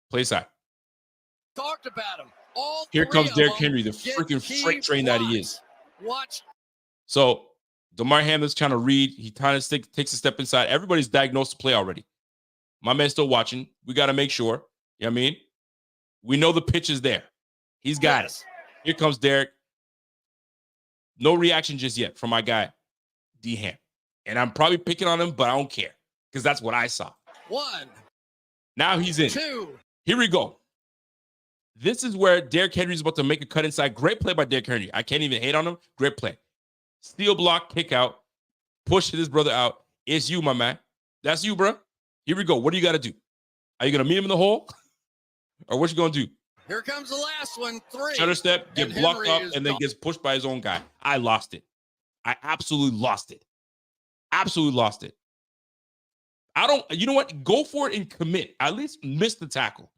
Play side. Talked about him. Here comes Derrick Henry, the freaking freight train that he is. Watch. So DeMar Hamlin's trying to read. He kind of takes a step inside. Everybody's diagnosed to play already. My man's still watching. We got to make sure. You know what I mean? We know the pitch is there. He's got it. Here comes Derrick. No reaction just yet from my guy, D-Ham. And I'm probably picking on him, but I don't care because that's what I saw. 1. Now he's in. 2. Here we go. This is where Derrick Henry's about to make a cut inside. Great play by Derrick Henry. I can't even hate on him. Great play. Steal block, kick out, push his brother out. It's you, my man. That's you, bro. Here we go. What do you got to do? Are you going to meet him in the hole? Or what you going to do? Here comes the last one. 3. Shutter step, get blocked up, and then gets pushed by his own guy. I lost it. I absolutely lost it. Absolutely lost it. You know what? Go for it and commit. At least miss the tackle.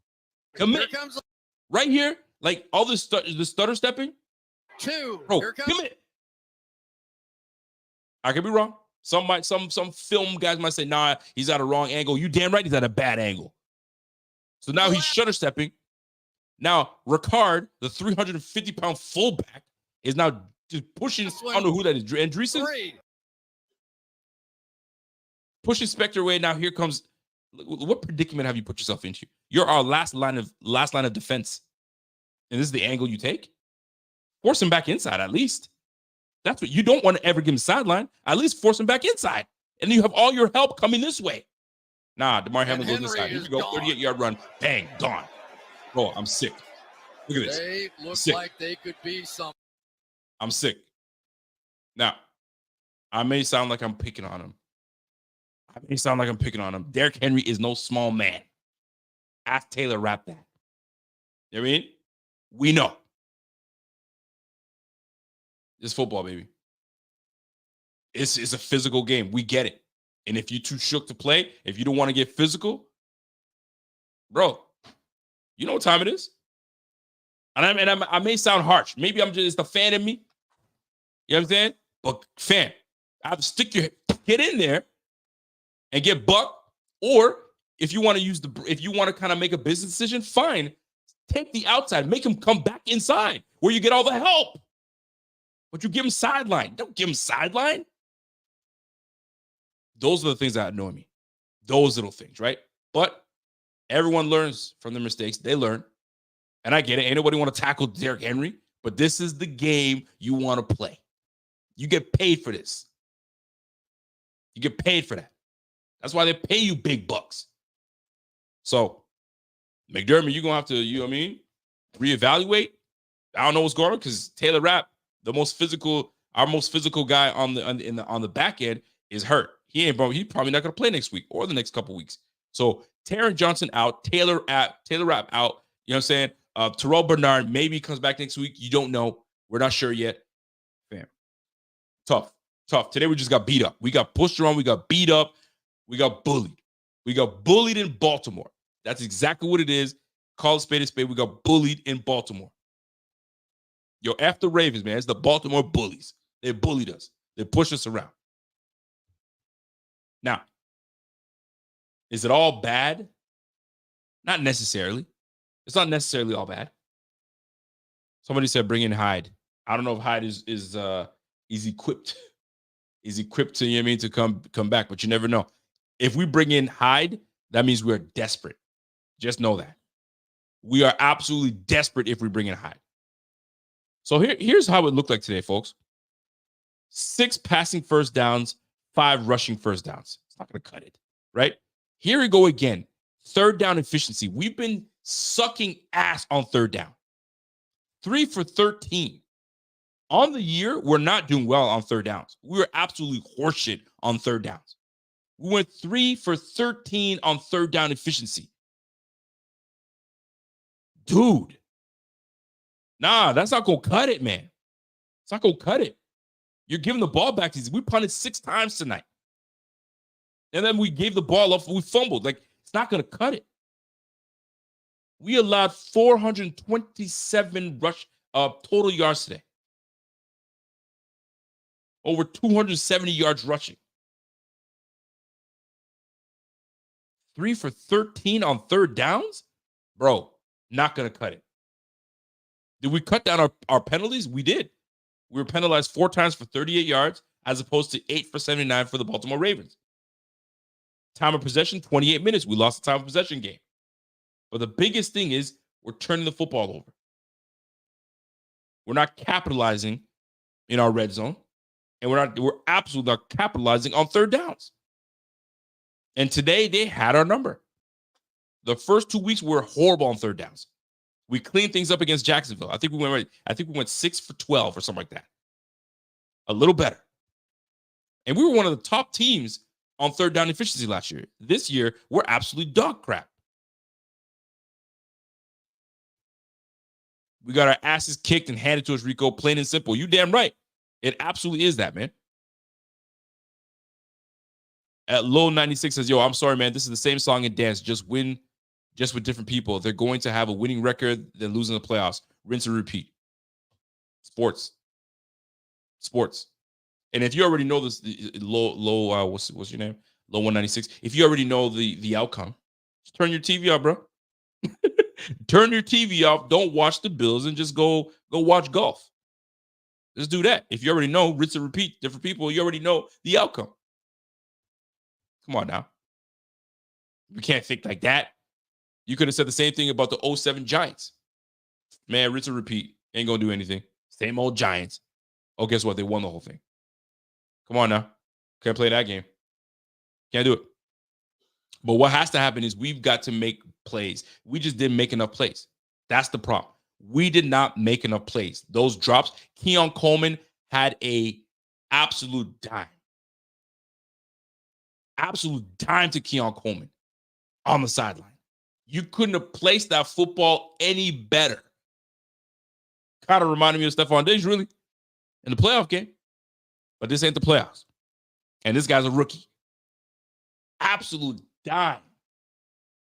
Commit. Here comes right here, like all the stutter stepping. 2. Bro, Here comes commit. I could be wrong. Some film guys might say, nah, he's at a wrong angle. You damn right he's at a bad angle. So now he's shutter stepping. Now, Ricard, the 350-pound fullback, is now just pushing. I don't know who that is. Andreessen? Pushing Spectre away. Now here comes. What predicament have you put yourself into? You're our last line of defense. And this is the angle you take? Force him back inside at least. That's what you don't want to ever give him sideline. At least force him back inside. And then you have all your help coming this way. Nah, DeMar Hamlin goes inside. Here we go. 38-yard run. Bang, gone. Oh, I'm sick. Look at this. They look like they could be something. I'm sick. Now, I may sound like I'm picking on him. Derrick Henry is no small man. Ask Taylor Rapp that. You know what I mean? We know. It's football, baby. It's a physical game. We get it. And if you're too shook to play, if you don't want to get physical, bro, you know what time it is. And I may sound harsh. Maybe it's the fan in me. You know what I'm saying? But fan, I have to get in there and get bucked. Or if you want to kind of make a business decision, fine. Take the outside, make him come back inside where you get all the help. But you give him sideline. Don't give him sideline. Those are the things that annoy me. Those little things, right? But everyone learns from their mistakes. They learn. And I get it. Ain't nobody want to tackle Derrick Henry, but this is the game you want to play. You get paid for this. You get paid for that. That's why they pay you big bucks. So, McDermott, you're going to have to, you know what I mean, reevaluate. I don't know what's going on because Taylor Rapp, our most physical guy on the back end is hurt. He's probably not going to play next week or the next couple weeks. So Taron Johnson out, Taylor Rapp out. You know what I'm saying? Terrell Bernard maybe comes back next week. You don't know. We're not sure yet. Fam, tough. Today we just got beat up. We got pushed around. We got beat up. We got bullied. We got bullied in Baltimore. That's exactly what it is. Call a spade a spade. We got bullied in Baltimore. Yo, F the Ravens, man. It's the Baltimore bullies. They bullied us. They pushed us around. Now, is it all bad? Not necessarily. It's not necessarily all bad. Somebody said bring in Hyde. I don't know if Hyde is equipped. Is equipped to, you know what I mean, to come back, but you never know. If we bring in Hyde, that means we're desperate. Just know that. We are absolutely desperate if we bring in Hyde. So here's how it looked like today, folks. 6 passing first downs, 5 rushing first downs. It's not going to cut it, right? Here we go again. Third down efficiency. We've been sucking ass on third down. 3 for 13. On the year, we're not doing well on third downs. We were absolutely horseshit on third downs. We went 3 for 13 on third down efficiency. Dude. Nah, that's not going to cut it, man. It's not going to cut it. You're giving the ball back. We punted 6 times tonight. And then we gave the ball up. We fumbled. Like, it's not going to cut it. We allowed 427 total yards today. Over 270 yards rushing. 3 for 13 on third downs? Bro, not going to cut it. Did we cut down our penalties? We did. We were penalized 4 times for 38 yards as opposed to 8 for 79 for the Baltimore Ravens. Time of possession, 28 minutes. We lost the time of possession game. But the biggest thing is we're turning the football over. We're not capitalizing in our red zone. And we're absolutely not capitalizing on third downs. And today they had our number. The first 2 weeks we were horrible on third downs. We cleaned things up against Jacksonville. I think we went 6 for 12 or something like that. A little better. And we were one of the top teams on third down efficiency last year. This year, we're absolutely dog crap. We got our asses kicked and handed to us, Rico, plain and simple. You damn right. It absolutely is that, man. At Low 96 says, yo, I'm sorry, man. This is the same song and dance. Just win, just with different people. They're going to have a winning record, then losing the playoffs. Rinse and repeat. Sports. And if you already know this, low, what's your name? Low 196. If you already know the outcome, just turn your TV off, bro. Turn your TV off. Don't watch the Bills and just go watch golf. Just do that. If you already know, rinse and repeat, different people, you already know the outcome. Come on now. We can't think like that. You could have said the same thing about the 07 Giants. Man, rinse and repeat. Ain't going to do anything. Same old Giants. Oh, guess what? They won the whole thing. Come on now. Can't play that game. Can't do it. But what has to happen is we've got to make plays. We just didn't make enough plays. That's the problem. We did not make enough plays. Those drops, Keon Coleman had a absolute dime. Absolute dime to Keon Coleman on the sideline. You couldn't have placed that football any better. Kind of reminded me of Stephon Diggs, really, in the playoff game. But this ain't the playoffs. And this guy's a rookie. Absolute dime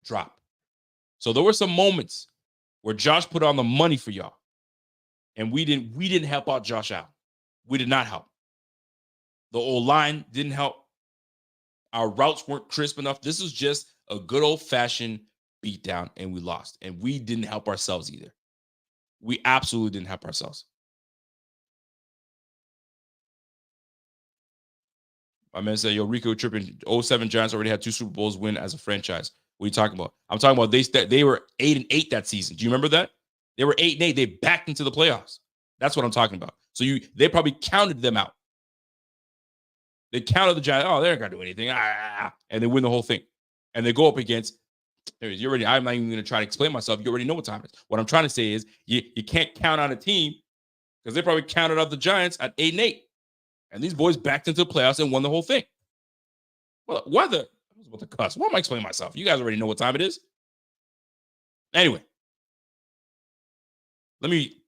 drop. So there were some moments where Josh put on the money for y'all. And we didn't help out Josh out. We did not help. The old line didn't help. Our routes weren't crisp enough. This was just a good old-fashioned beatdown, and we lost. And we didn't help ourselves either. We absolutely didn't help ourselves. My man said, yo, Rico tripping. 07 Giants already had 2 Super Bowls win as a franchise. What are you talking about? I'm talking about they were 8-8 that season. Do you remember that? They were 8-8. They backed into the playoffs. That's what I'm talking about. So they probably counted them out. They counted the Giants. Oh, they're not going to do anything. And they win the whole thing. And they go up against, I'm not even going to try to explain myself. You already know what time it is. What I'm trying to say is you can't count on a team because they probably counted out the Giants at 8-8. And these boys backed into the playoffs and won the whole thing. Well, I was about to cuss. Why am I explaining myself? You guys already know what time it is. Anyway, let me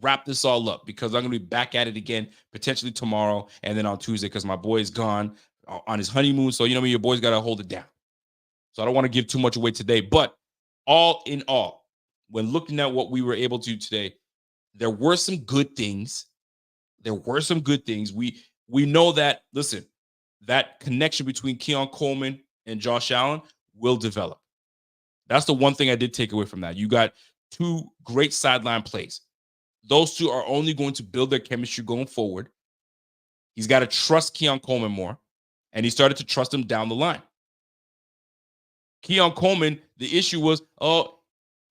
wrap this all up because I'm going to be back at it again potentially tomorrow and then on Tuesday because my boy is gone on his honeymoon. So, your boy's got to hold it down. So I don't want to give too much away today. But all in all, when looking at what we were able to do today, there were some good things. We know that, listen, that connection between Keon Coleman and Josh Allen will develop. That's the one thing I did take away from that. You got 2 great sideline plays. Those 2 are only going to build their chemistry going forward. He's got to trust Keon Coleman more, and he started to trust him down the line. Keon Coleman, the issue was,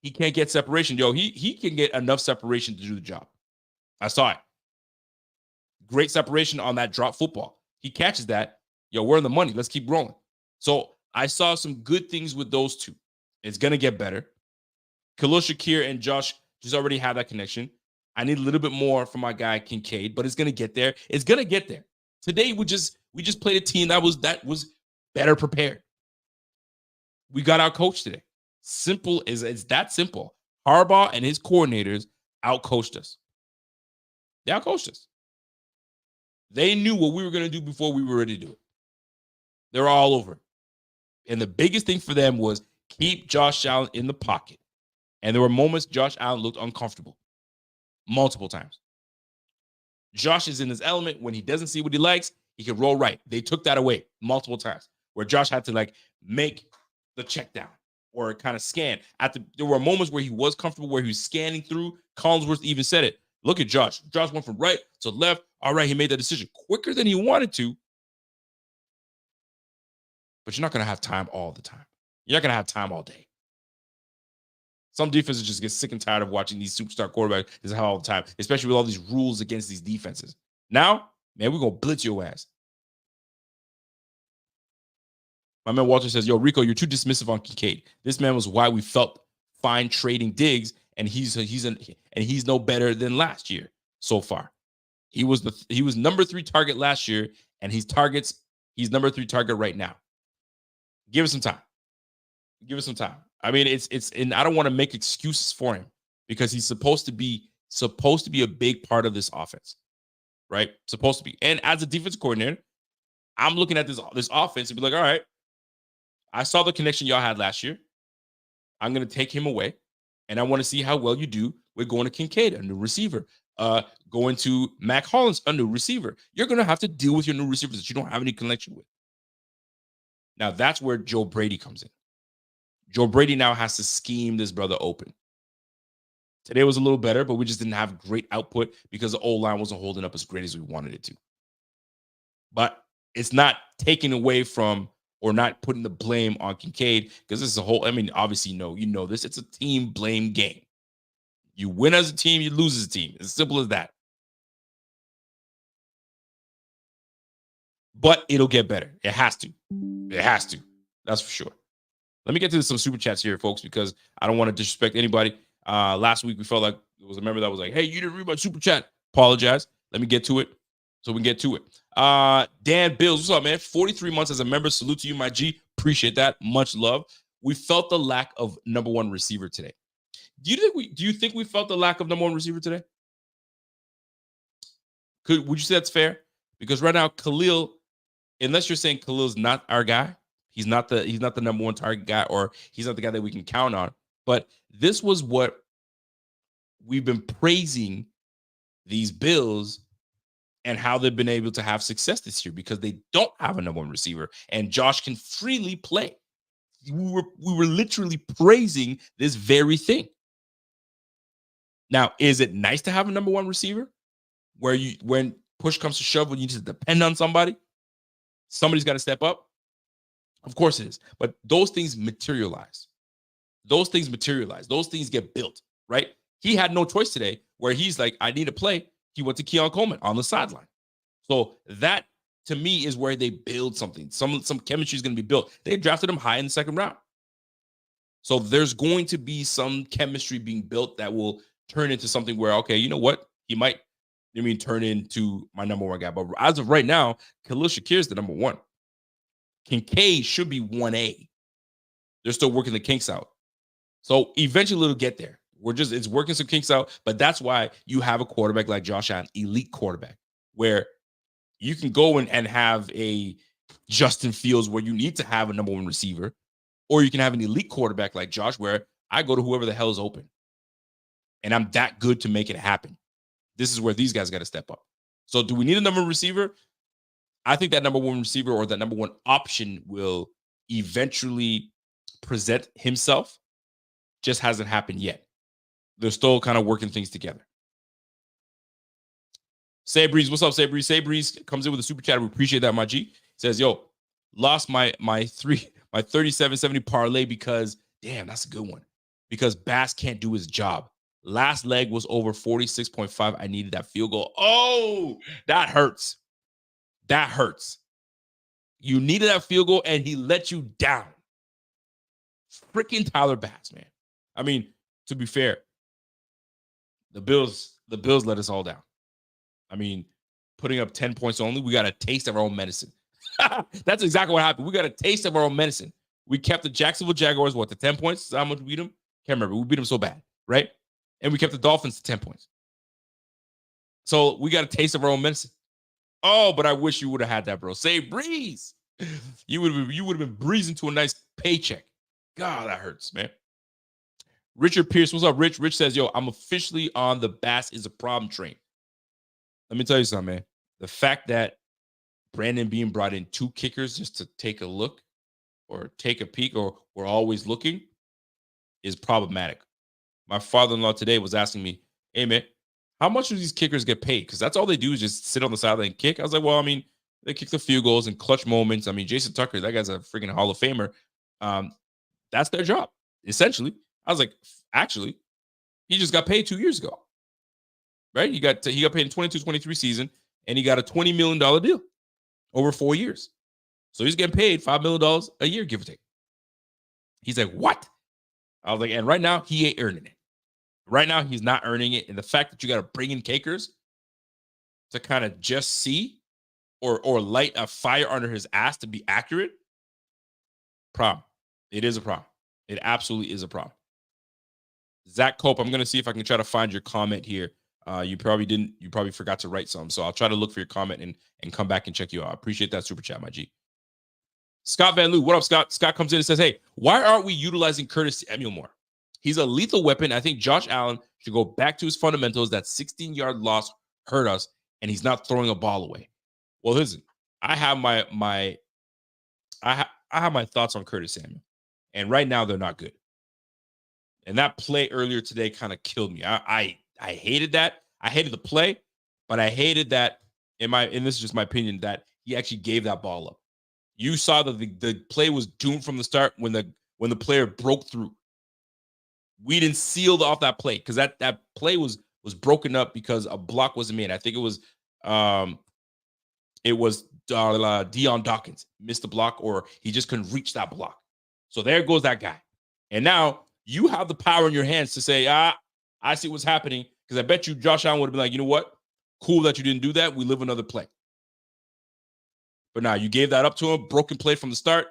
he can't get separation. Yo, he can get enough separation to do the job. I saw it. Great separation on that drop football. He catches that. Yo, we're in the money. Let's keep rolling. So I saw some good things with those two. It's going to get better. Khalil Shakir and Josh just already have that connection. I need a little bit more from my guy Kincaid, but it's going to get there. It's going to get there. Today, we just played a team that was better prepared. We got our coach today. Simple is it's that simple. Harbaugh and his coordinators outcoached us. They outcoached us. They knew what we were going to do before we were ready to do it. They were all over it. And the biggest thing for them was keep Josh Allen in the pocket. And there were moments Josh Allen looked uncomfortable. Multiple times. Josh is in his element. When he doesn't see what he likes, he can roll right. They took that away multiple times where Josh had to make the check down or kind of scan. There were moments where he was comfortable, where he was scanning through. Collinsworth even said it. Look at Josh. Josh went from right to left. All right, he made that decision quicker than he wanted to. But you're not going to have time all the time. You're not going to have time all day. Some defenses just get sick and tired of watching these superstar quarterbacks this all the time, especially with all these rules against these defenses. Now, man, we're going to blitz your ass. My man Walter says, yo, Rico, you're too dismissive on Kincaid. This man was why we felt fine trading Diggs, and he's no better than last year so far. He was number 3 target last year, and he's number 3 target right now. Give us some time. Give us some time. I mean, and I don't want to make excuses for him because he's supposed to be a big part of this offense, right? Supposed to be. And as a defense coordinator, I'm looking at this offense and be like, all right, I saw the connection y'all had last year. I'm going to take him away, and I want to see how well you do with going to Kincaid, a new receiver, going to Mac Hollins, a new receiver. You're going to have to deal with your new receivers that you don't have any connection with. Now, that's where Joe Brady comes in. Joe Brady now has to scheme this brother open. Today was a little better, but we just didn't have great output because the O-line wasn't holding up as great as we wanted it to. But it's not taking away from or not putting the blame on Kincaid because this is obviously, you know this. It's a team blame game. You win as a team, you lose as a team. It's as simple as that. But it'll get better. It has to. It has to. That's for sure. Let me get to some super chats here, folks, because I don't want to disrespect anybody. Last week, we felt like there was a member that was like, hey, you didn't read my super chat. Apologize. Let me get to it so we can get to it. Dan Bills, what's up, man? 43 months as a member. Salute to you, my G. Appreciate that. Much love. We felt the lack of number 1 receiver today. Do you think we felt the lack of number 1 receiver today? Would you say that's fair? Because right now, Khalil, unless you're saying Khalil's not our guy, he's not the number 1 target guy, or he's not the guy that we can count on. But this was what we've been praising these Bills and how they've been able to have success this year because they don't have a number 1 receiver, and Josh can freely play. We were literally praising this very thing. Now, is it nice to have a number 1 receiver where when push comes to shove, when you need to depend on somebody's got to step up? Of course it is. But those things materialize. Those things get built, right? He had no choice today where he's like, I need to play. He went to Keon Coleman on the sideline. So that, to me, is where they build something. Some chemistry is going to be built. They drafted him high in the 2nd round. So there's going to be some chemistry being built that will turn into something where, okay, you know what? He might, turn into my number 1 guy. But as of right now, Khalil Shakir is the number 1. Kincaid should be 1A. They're still working the kinks out. So eventually it'll get there. It's working some kinks out, but that's why you have a quarterback like Josh Allen, elite quarterback, where you can go and have a Justin Fields where you need to have a number 1 receiver, or you can have an elite quarterback like Josh where I go to whoever the hell is open. And I'm that good to make it happen. This is where these guys got to step up. So do we need a number 1 receiver? I think that number 1 receiver or that number 1 option will eventually present himself. Just hasn't happened yet. They're still kind of working things together. Say Breeze, what's up, Say Breeze? Say Breeze comes in with a super chat. We appreciate that, my G. Says, yo, lost my 37-70 parlay because, damn, that's a good one. Because Bass can't do his job. Last leg was over 46.5. I needed that field goal. Oh, that hurts. That hurts. You needed that field goal, and he let you down. Freaking Tyler Bass, man. I mean, to be fair, the Bills let us all down. I mean, putting up 10 points only, we got a taste of our own medicine. That's exactly what happened. We got a taste of our own medicine. We kept the Jacksonville Jaguars, to 10 points? Is that how much we beat them? Can't remember. We beat them so bad, right? And we kept the Dolphins to 10 points. So we got a taste of our own medicine. Oh, but I wish you would have had that, bro. Say breeze. You would have been breezing to a nice paycheck. God, that hurts, man. Richard Pierce, what's up, Rich? Rich says, yo, I'm officially on the Bass is a problem train. Let me tell you something, man. The fact that Brandon Beane brought in 2 kickers just to take a look or take a peek, or we're always looking, is problematic. My father-in-law today was asking me, hey, man, how much do these kickers get paid? Because that's all they do is just sit on the sideline and kick. I was like, well, I mean, they kick the field goals and clutch moments. I mean, Jason Tucker, that guy's a freaking Hall of Famer. That's their job, essentially. I was like, actually, he just got paid 2 years ago, right? He got paid in 22-23 season, and he got a $20 million deal over 4 years. So he's getting paid $5 million a year, give or take. He's like, what? I was like, and right now, he ain't earning it. Right now, he's not earning it. And the fact that you got to bring in kickers to kind of just see or light a fire under his ass to be accurate, problem. It is a problem. It absolutely is a problem. Zach Cope, I'm going to see if I can try to find your comment here. You probably forgot to write something. So I'll try to look for your comment and come back and check you out. I appreciate that super chat, my G. Scott Van Loo, what up, Scott? Scott comes in and says, hey, why aren't we utilizing Curtis Samuel more? He's a lethal weapon. I think Josh Allen should go back to his fundamentals. That 16-yard loss hurt us, and he's not throwing a ball away. Well, listen, I have my thoughts on Curtis Samuel, and right now they're not good. And that play earlier today kind of killed me. I hated that. I hated the play, but I hated that. And this is just my opinion, that he actually gave that ball up. You saw that the play was doomed from the start when the player broke through. We didn't seal off that play because that play was broken up because a block wasn't made. I think it was Deion Dawkins missed the block, or he just couldn't reach that block. So there goes that guy. And now you have the power in your hands to say, I see what's happening, because I bet you Josh Allen would have been like, you know what? Cool that you didn't do that. We live another play. But now you gave that up to him, broken play from the start.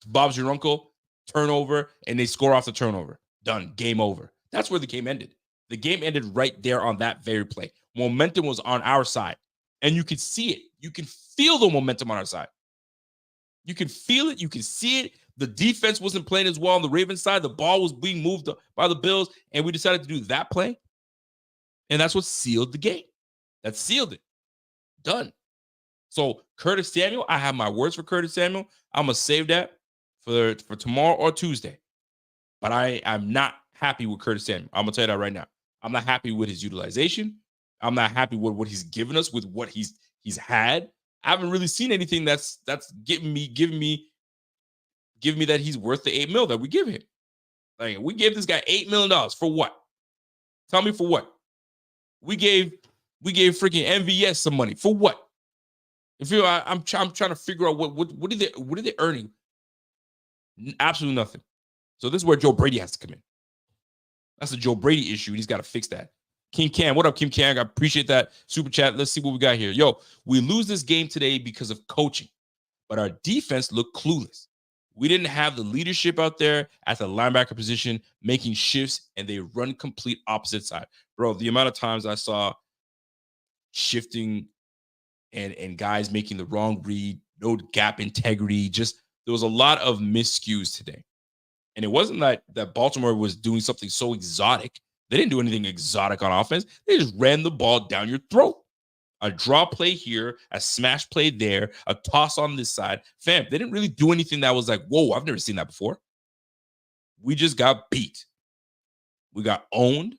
Bob's your uncle, turnover, and they score off the turnover. Done. Game over. That's where the game ended. The game ended right there on that very play. Momentum was on our side, and you could see it. You can feel the momentum on our side. You can feel it. You can see it. The defense wasn't playing as well on the Ravens side. The ball was being moved by the Bills, and we decided to do that play, and that's what sealed the game. That sealed it. Done. So Curtis Samuel, I have my words for Curtis Samuel. I'm going to save that for tomorrow or Tuesday. But I'm not happy with Curtis Samuel. I'm going to tell you that right now. I'm not happy with his utilization. I'm not happy with what he's given us, with what he's had. I haven't really seen anything that's giving me that he's worth the $8 million that we give him. Like, we gave this guy $8 million for what? Tell me for what? We gave freaking MVS some money for what? If you, I'm trying to figure out what are they earning? Absolutely nothing. So this is where Joe Brady has to come in. That's a Joe Brady issue. He's got to fix that. Kim Cam, what up, Kim Cam? I appreciate that super chat. Let's see what we got here. Yo, we lose this game today because of coaching, but our defense looked clueless. We didn't have the leadership out there at the linebacker position making shifts, and they run complete opposite side. Bro, the amount of times I saw shifting and guys making the wrong read, no gap integrity, just there was a lot of miscues today. And it wasn't that Baltimore was doing something so exotic. They didn't do anything exotic on offense. They just ran the ball down your throat. A draw play here, a smash play there, a toss on this side. Fam, they didn't really do anything that was like, whoa, I've never seen that before. We just got beat. We got owned.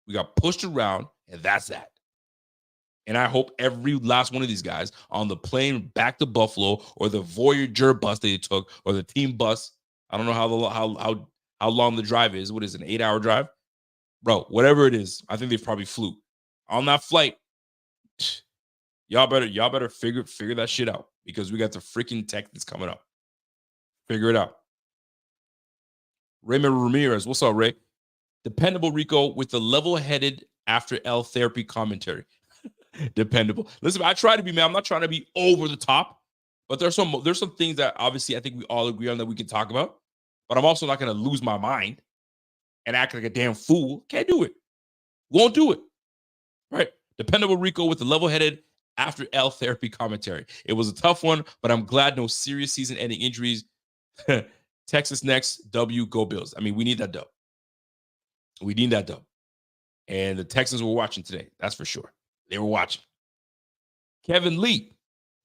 We got pushed around, and that's that. And I hope every last one of these guys on the plane back to Buffalo, or the Voyager bus they took, or the team bus, I don't know how long the drive is. What is it, an 8-hour drive? Bro, whatever it is, I think they probably flew. On that flight, y'all better figure that shit out because we got the freaking tech that's coming up. Figure it out. Raymond Ramirez, what's up, Ray? Dependable Rico with the level-headed after L therapy commentary. Dependable. Listen, I try to be, man. I'm not trying to be over the top, but there's some things that obviously I think we all agree on that we can talk about. But I'm also not going to lose my mind and act like a damn fool. Can't do it. Won't do it. Right? Dependable Rico with the level-headed after L therapy commentary. It was a tough one, but I'm glad no serious season-ending injuries. Texas next, W, go Bills. I mean, we need that dub. We need that dub. And the Texans were watching today. That's for sure. They were watching. Kevin Lee.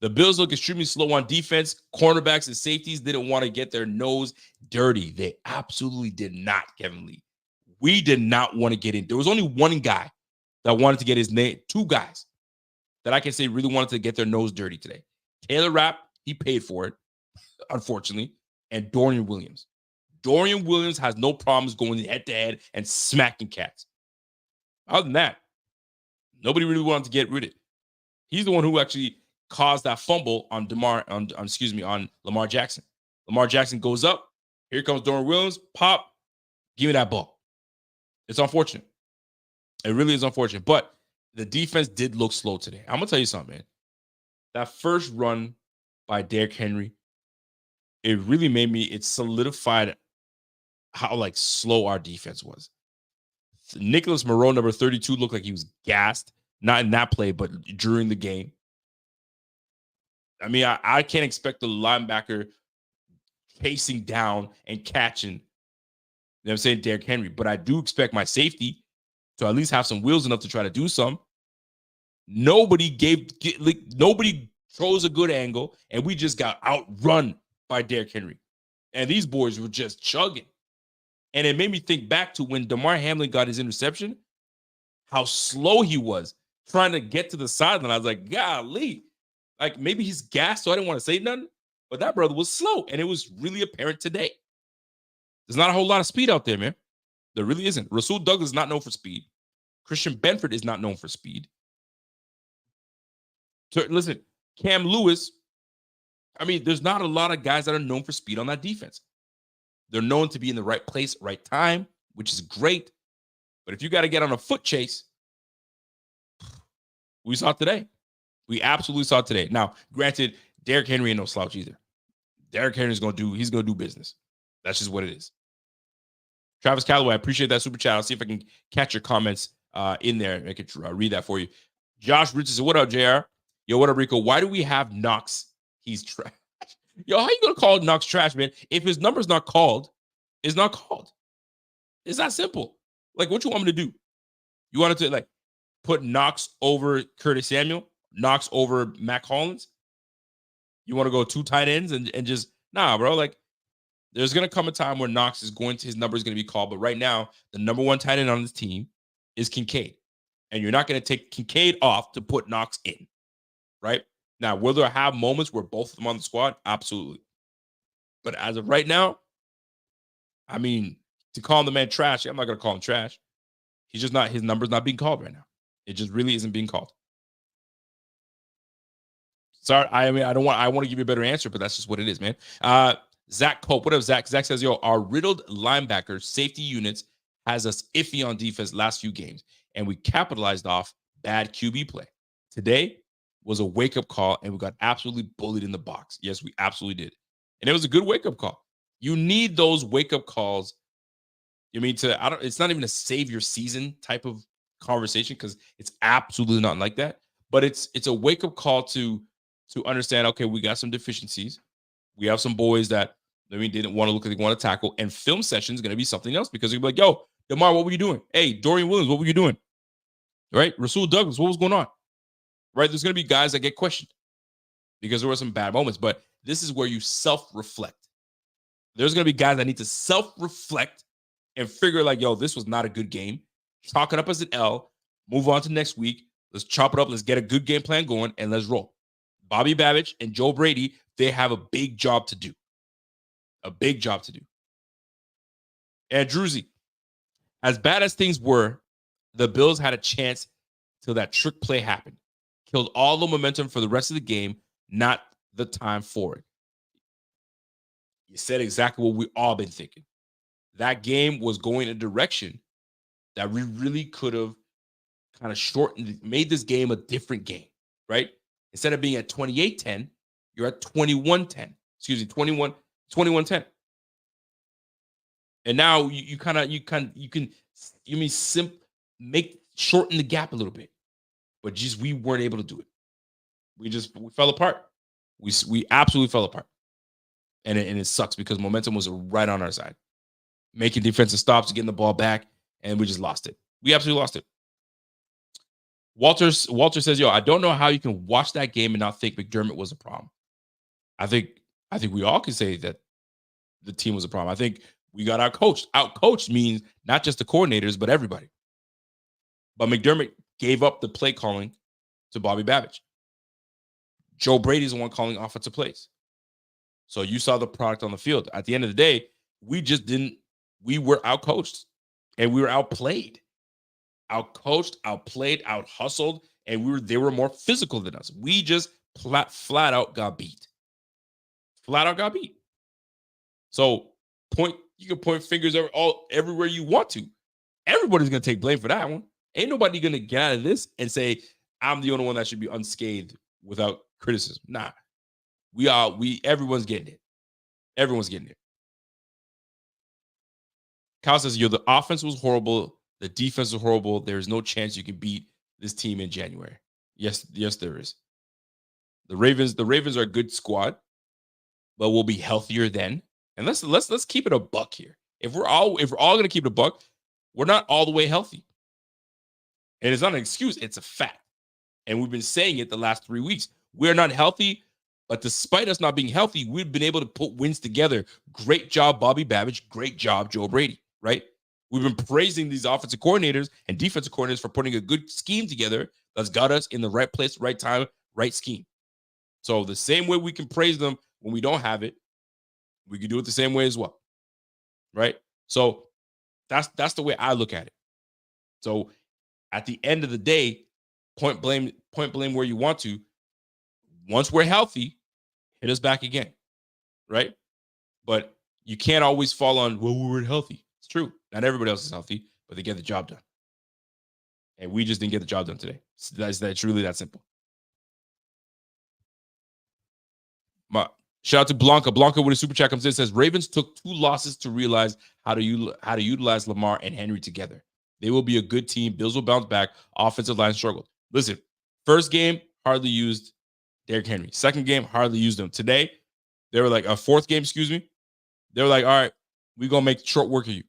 The Bills look extremely slow on defense. Cornerbacks and safeties didn't want to get their nose dirty. They absolutely did not, Kevin Lee. We did not want to get in. There was only one guy that wanted to get his name. Two guys that I can say really wanted to get their nose dirty today. Taylor Rapp, he paid for it, unfortunately, and Dorian Williams. Dorian Williams has no problems going head-to-head and smacking cats. Other than that, nobody really wanted to get rid of it. He's the one who actually caused that fumble on Lamar Jackson. Lamar Jackson goes up. Here comes Dorian Williams. Pop. Give me that ball. It's unfortunate. It really is unfortunate. But the defense did look slow today. I'm going to tell you something, man. That first run by Derrick Henry, it really it solidified how slow our defense was. Nicholas Moreau, number 32, looked like he was gassed. Not in that play, but during the game. I mean, I can't expect the linebacker chasing down and catching, you know what I'm saying, Derrick Henry. But I do expect my safety to at least have some wheels enough to try to do some. Nobody chose a good angle, and we just got outrun by Derrick Henry. And these boys were just chugging. And it made me think back to when Damar Hamlin got his interception, how slow he was trying to get to the sideline. I was like, golly. Maybe he's gassed, so I didn't want to say nothing. But that brother was slow, and it was really apparent today. There's not a whole lot of speed out there, man. There really isn't. Rasul Douglas is not known for speed. Christian Benford is not known for speed. So, listen, Cam Lewis, I mean, there's not a lot of guys that are known for speed on that defense. They're known to be in the right place, right time, which is great. But if you got to get on a foot chase, we saw it today. We absolutely saw it today. Now, granted, Derrick Henry ain't no slouch either. Derrick Henry's going to do business. That's just what it is. Travis Calloway, I appreciate that super chat. I'll see if I can catch your comments in there. I could read that for you. Josh Richardson, what up, JR? Yo, what up, Rico? Why do we have Knox? He's trash. Yo, how you going to call Knox trash, man? If his number's not called, it's not called. It's that simple. What you want me to do? You wanted to, put Knox over Curtis Samuel? Knox over Mac Hollins? You want to go two tight ends and just, nah, bro. There's going to come a time where Knox his number is going to be called. But right now, the number one tight end on this team is Kincaid. And you're not going to take Kincaid off to put Knox in. Right? Now, will there have moments where both of them on the squad? Absolutely. But as of right now, I mean, to call the man trash, I'm not going to call him trash. He's just not, his number's not being called right now. It just really isn't being called. Sorry, I want to give you a better answer, but that's just what it is, man. Zach Pope, what up, Zach? Zach says, yo, our riddled linebacker safety units has us iffy on defense last few games, and we capitalized off bad QB play. Today was a wake-up call, and we got absolutely bullied in the box. Yes, we absolutely did. And it was a good wake-up call. You need those wake-up calls. It's not even a save your season type of conversation because it's absolutely not like that. But it's a wake-up call to understand, okay, we got some deficiencies. We have some boys that didn't want to look like they want to tackle. And film session is going to be something else because you'll be like, yo, Damar, what were you doing? Hey, Dorian Williams, what were you doing? Right? Rasul Douglas, what was going on? Right? There's going to be guys that get questioned because there were some bad moments. But this is where you self-reflect. There's going to be guys that need to self-reflect and figure yo, this was not a good game. Chalk it up as an L. Move on to next week. Let's chop it up. Let's get a good game plan going and let's roll. Bobby Babich and Joe Brady, they have a big job to do. A big job to do. And Druzy, As bad as things were, the Bills had a chance till that trick play happened. Killed all the momentum for the rest of the game, not the time for it. You said exactly what we all been thinking. That game was going in a direction that we really could have kind of shortened, made this game a different game, right? Instead of being at 28-10, you're at 21-10. Excuse me, 21-10. And now you can shorten the gap a little bit. But just we weren't able to do it. We fell apart. We absolutely fell apart. And it sucks because momentum was right on our side. Making defensive stops, getting the ball back, and we just lost it. We absolutely lost it. Walter says, I don't know how you can watch that game and not think McDermott was a problem. I think we all can say that the team was a problem. I think we got outcoached. Outcoached means not just the coordinators, but everybody. But McDermott gave up the play calling to Bobby Babbage. Joe Brady's the one calling offensive plays. So you saw the product on the field. At the end of the day, we were outcoached and we were outplayed. Outcoached, outplayed, out-hustled, and they were more physical than us. We just flat out got beat. Flat out got beat. So you can point fingers everywhere you want to. Everybody's going to take blame for that one. Ain't nobody going to get out of this and say, I'm the only one that should be unscathed without criticism. Nah. Everyone's getting it. Everyone's getting it. Kyle says, the offense was horrible. The defense was horrible. There's no chance you can beat this team in January. Yes, there is. The Ravens are a good squad, but we'll be healthier then. And let's keep it a buck here. If we're all going to keep it a buck, we're not all the way healthy. And it's not an excuse, it's a fact. And we've been saying it the last 3 weeks. We're not healthy, but despite us not being healthy, we've been able to put wins together. Great job, Bobby Babbage. Great job, Joe Brady, right? We've been praising these offensive coordinators and defensive coordinators for putting a good scheme together that's got us in the right place, right time, right scheme. So the same way we can praise them when we don't have it, we can do it the same way as well, right? So that's the way I look at it. So at the end of the day, point blame where you want to. Once we're healthy, hit us back again, right? But you can't always fall on, well, we weren't healthy. It's true. Not everybody else is healthy, but they get the job done. And we just didn't get the job done today. That's really that simple. Shout out to Blanca. Blanca with a super chat comes in and says, Ravens took 2 losses to realize how to utilize Lamar and Henry together. They will be a good team. Bills will bounce back. Offensive line struggled. Listen, first game, hardly used Derrick Henry. Second game, hardly used him. Today, they were like, fourth game, excuse me. They were like, all right, we're going to make short work of you.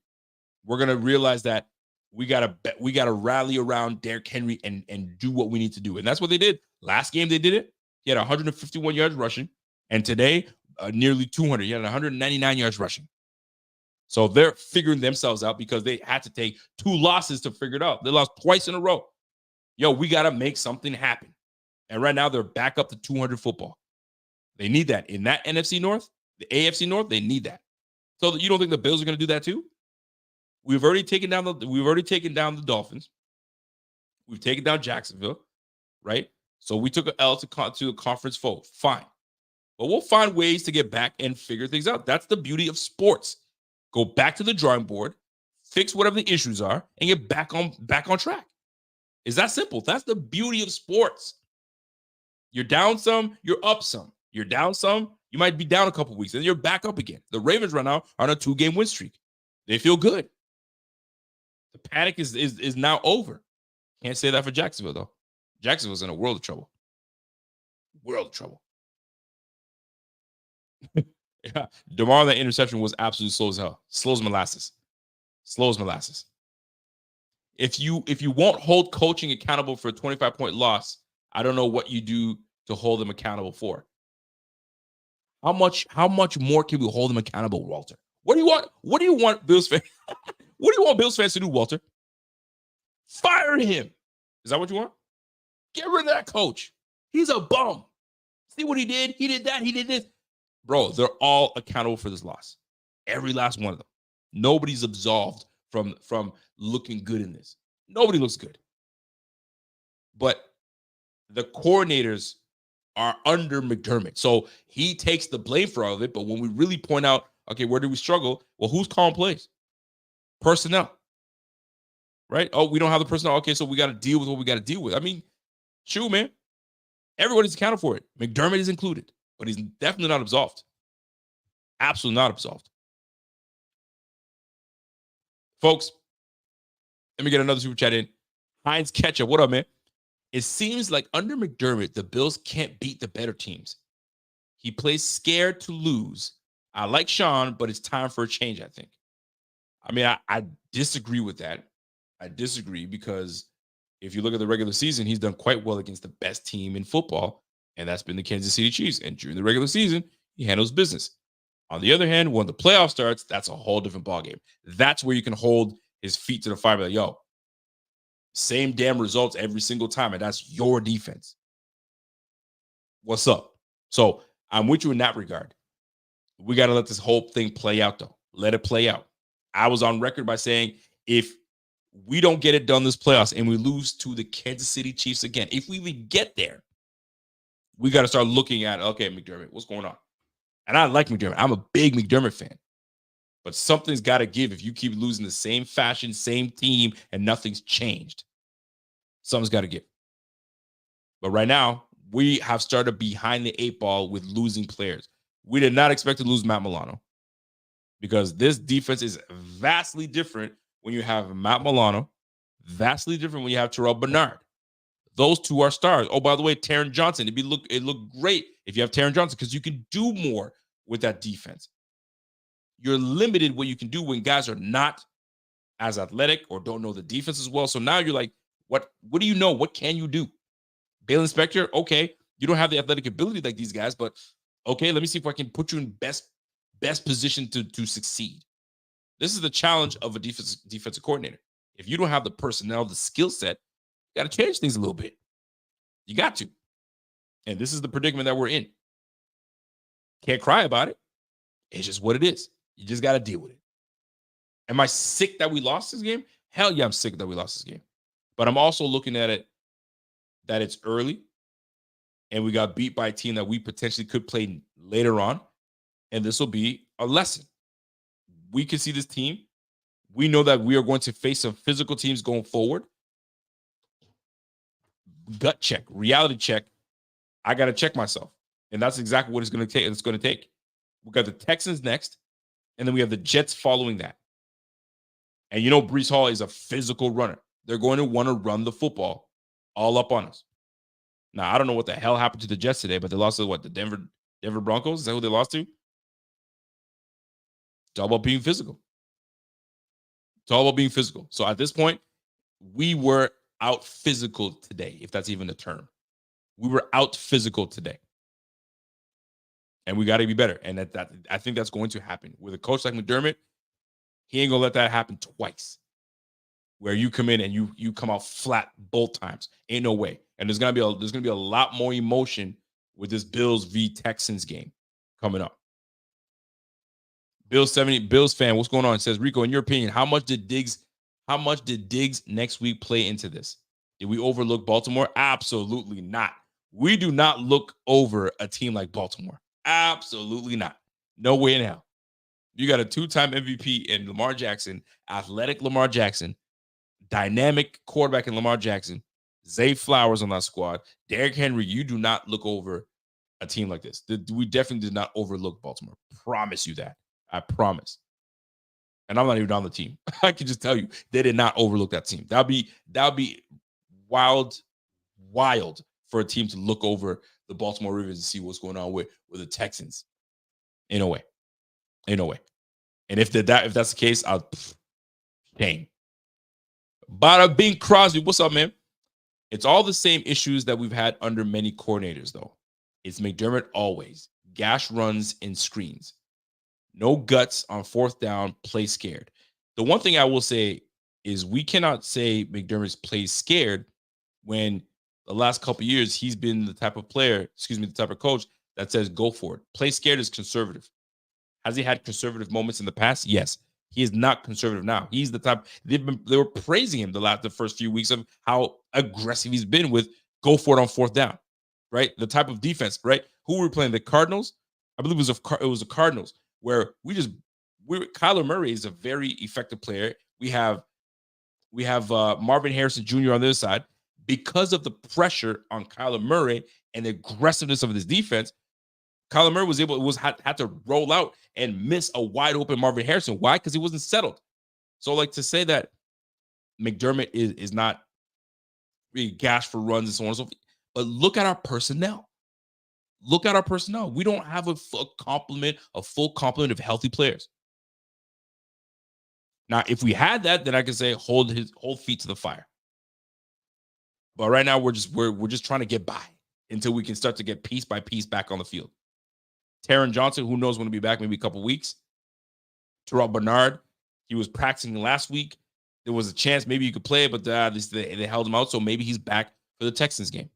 We're going to realize that we got to rally around Derrick Henry and do what we need to do. And that's what they did. Last game, they did it. He had 151 yards rushing. And today, nearly 200. He had 199 yards rushing. So they're figuring themselves out because they had to take 2 losses to figure it out. They lost twice in a row. We got to make something happen. And right now, they're back up to 200 football. They need that. In that NFC North, the AFC North, they need that. So you don't think the Bills are going to do that too? We've already taken down the Dolphins. We've taken down Jacksonville, right? So we took an L to a conference foe. Fine. But we'll find ways to get back and figure things out. That's the beauty of sports. Go back to the drawing board, fix whatever the issues are, and get back on track. It's that simple. That's the beauty of sports. You're down some, you're up some. You're down some, you might be down a couple weeks, and you're back up again. The Ravens right now are on a 2-game win streak. They feel good. The panic is now over. Can't say that for Jacksonville, though. Jacksonville's in a world of trouble. World of trouble. Yeah, DeMar, that interception was absolutely slow as hell. Slow as molasses. Slow as molasses. If you won't hold coaching accountable for a 25-point loss, I don't know what you do to hold them accountable for. How much more can we hold them accountable, Walter? What do you want? What do you want Bills fans? What do you want Bills fans to do, Walter? Fire him. Is that what you want? Get rid of that coach. He's a bum. See what he did? He did that. He did this. Bro, they're all accountable for this loss. Every last one of them. Nobody's absolved from looking good in this. Nobody looks good. But the coordinators are under McDermott. So he takes the blame for all of it. But when we really point out, okay, where do we struggle? Well, who's calling plays? Personnel. Right? Oh, we don't have the personnel. Okay, so we got to deal with what we got to deal with. I mean, shoot, man. Everybody's accounted for it. McDermott is included, but he's definitely not absolved. Absolutely not absolved. Folks, let me get another super chat in. Heinz Ketchup, what up, man? It seems like under McDermott, the Bills can't beat the better teams. He plays scared to lose. I like Sean, but it's time for a change, I think. I mean, I disagree with that. I disagree because if you look at the regular season, he's done quite well against the best team in football, and that's been the Kansas City Chiefs. And during the regular season, he handles business. On the other hand, when the playoff starts, that's a whole different ballgame. That's where you can hold his feet to the fire. Like, yo, same damn results every single time, and that's your defense. What's up? So I'm with you in that regard. We got to let this whole thing play out, though. Let it play out. I was on record by saying if we don't get it done this playoffs and we lose to the Kansas City Chiefs again, if we even get there, we got to start looking at, okay, McDermott, what's going on? And I like McDermott. I'm a big McDermott fan. But something's got to give if you keep losing the same fashion, same team, and nothing's changed. Something's got to give. But right now, we have started behind the 8 ball with losing players. We did not expect to lose Matt Milano because this defense is vastly different when you have Matt Milano, vastly different when you have Terrell Bernard. Those two are stars. Oh, by the way, Taron Johnson. It look great if you have Taron Johnson because you can do more with that defense. You're limited what you can do when guys are not as athletic or don't know the defense as well. So now you're like, what do you know? What can you do? Bale Inspector, okay, you don't have the athletic ability like these guys, but okay, let me see if I can put you in best position to succeed. This is the challenge of a defensive coordinator. If you don't have the personnel, the skill set, you got to change things a little bit. You got to. And this is the predicament that we're in. Can't cry about it. It's just what it is. You just got to deal with it. Am I sick that we lost this game? Hell yeah, I'm sick that we lost this game. But I'm also looking at it that it's early and we got beat by a team that we potentially could play later on. And this will be a lesson. We can see this team. We know that we are going to face some physical teams going forward. Gut check, reality check. I got to check myself. And that's exactly what it's going to take. We got the Texans next, and then we have the Jets following that. And you know Breece Hall is a physical runner. They're going to want to run the football all up on us. Now, I don't know what the hell happened to the Jets today, but they lost to what? The Denver Broncos? Is that who they lost to? It's all about being physical. It's all about being physical. So at this point, we were out physical today, if that's even a term. We were out physical today. And we got to be better. And that I think that's going to happen. With a coach like McDermott, he ain't going to let that happen twice. Where you come in and you come out flat both times. Ain't no way. And there's gonna be a lot more emotion with this Bills v Texans game coming up. Bills fan, what's going on? It says, Rico, in your opinion, how much did Diggs next week play into this? Did we overlook Baltimore? Absolutely not. We do not look over a team like Baltimore. Absolutely not. No way in hell. You got a 2-time MVP in Lamar Jackson, athletic Lamar Jackson, dynamic quarterback in Lamar Jackson, Zay Flowers on that squad, Derrick Henry. You do not look over a team like this. We definitely did not overlook Baltimore. Promise you that. I promise. And I'm not even on the team. I can just tell you, they did not overlook that team. That'd be wild for a team to look over the Baltimore Ravens and see what's going on with the Texans. In a way. And if that's the case, I'll shame. Bada Bing Crosby, what's up, man? It's all the same issues that we've had under many coordinators, though. It's McDermott always. Gash runs and screens. No guts on 4th down, play scared. The one thing I will say is we cannot say McDermott's plays scared when the last couple of years he's been the type of coach that says go for it. Play scared is conservative. Has he had conservative moments in the past? Yes. He is not conservative now. He's the type they were praising him the first few weeks of how aggressive he's been with go for it on fourth down, right? The type of defense, right? Who were we playing? The Cardinals, I believe it was the Cardinals, where Kyler Murray is a very effective player. We have Marvin Harrison Jr. on the other side. Because of the pressure on Kyler Murray and the aggressiveness of his defense, Kyler Murray had to roll out and miss a wide open Marvin Harrison. Why? Because he wasn't settled. So, like, to say that McDermott is not really gashed for runs and so on and so forth, but look at our personnel. Look at our personnel. We don't have a full complement of healthy players. Now, if we had that, then I could say hold feet to the fire. But right now, we're just trying to get by until we can start to get piece by piece back on the field. Taron Johnson, who knows when he'll be back, maybe a couple weeks. Terrell Bernard, he was practicing last week. There was a chance maybe he could play, but they held him out, so maybe he's back for the Texans game.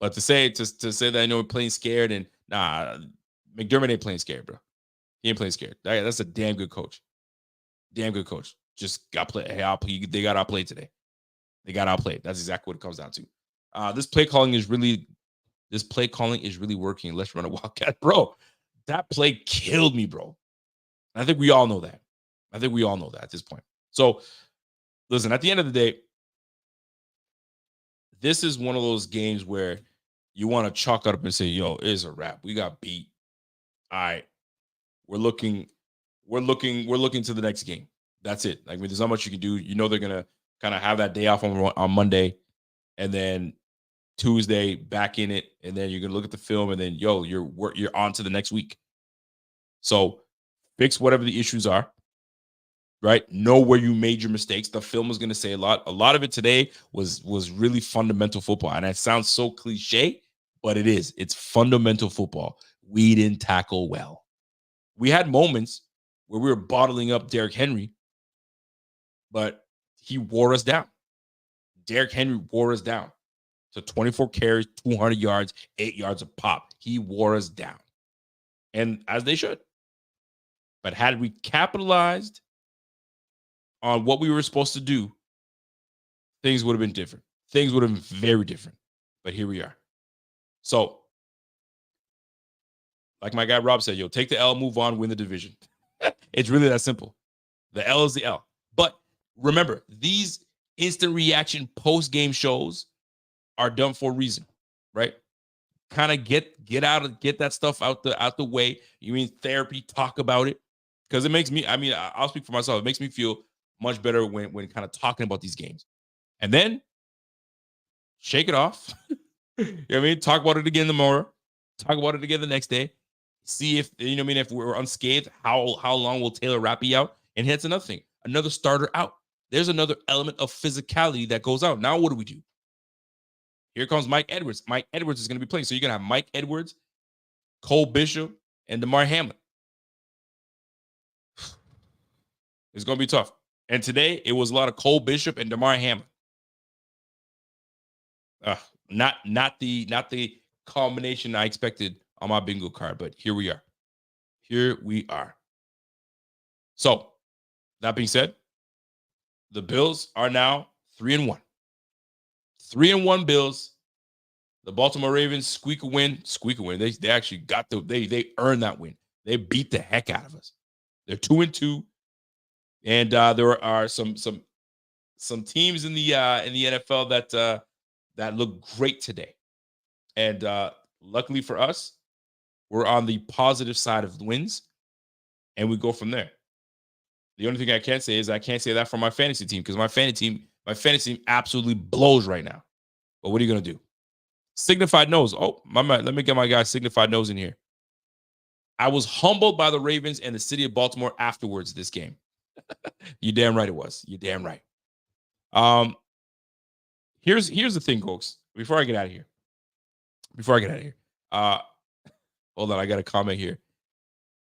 But to say that I know we're playing scared and McDermott ain't playing scared, bro. He ain't playing scared. That's a damn good coach. Damn good coach. Just got play. Hey, they got outplayed today. They got outplayed. That's exactly what it comes down to. This play calling is really working. Let's run a wildcat, bro. That play killed me, bro. And I think we all know that. At this point. So, listen. At the end of the day, this is one of those games where you want to chalk it up and say, "Yo, it's a wrap. We got beat. All right, we're looking to the next game. That's it. Like, there's not much you can do. You know they're gonna kind of have that day off on Monday, and then Tuesday back in it, and then you're gonna look at the film, and then you're on to the next week. So fix whatever the issues are, right? Know where you made your mistakes. The film is gonna say a lot. A lot of it today was really fundamental football, and it sounds so cliche, but it is. It's fundamental football. We didn't tackle well. We had moments where we were bottling up Derrick Henry, but he wore us down. Derrick Henry wore us down to 24 carries, 200 yards, 8 yards a pop. He wore us down. And as they should. But had we capitalized on what we were supposed to do, things would have been different. Things would have been very different. But here we are. So, like my guy Rob said, take the L, move on, win the division. It's really that simple. The L is the L. But remember, these instant reaction post-game shows are done for a reason, right? Kind of get that stuff out the way. You mean therapy, talk about it. Because it makes me, I'll speak for myself. It makes me feel much better when kind of talking about these games. And then shake it off. You know what I mean? Talk about it again tomorrow. Talk about it again the next day. See if, if we're unscathed, how long will Taylor Rapp be out? And that's another thing. Another starter out. There's another element of physicality that goes out. Now what do we do? Here comes Mike Edwards. Mike Edwards is going to be playing. So you're going to have Mike Edwards, Cole Bishop, and DeMar Hamlin. It's going to be tough. And today, it was a lot of Cole Bishop and DeMar Hamlin. Not the combination I expected on my bingo card, but here we are. Here we are. So, that being said, the Bills are now 3-1. 3-1 Bills. The Baltimore Ravens squeak a win. They actually got they earned that win. They beat the heck out of us. They're 2-2. And there are some teams in the NFL that look great today. And luckily for us, we're on the positive side of the wins, and we go from there. The only thing I can't say is I can't say that for my fantasy team because my fantasy team absolutely blows right now. But what are you going to do? Signified nose. Oh, let me get my guy Signified nose in here. I was humbled by the Ravens and the city of Baltimore afterwards this game. You damn right it was. You damn right. Here's the thing, folks. Before I get out of here. Hold on, I got a comment here.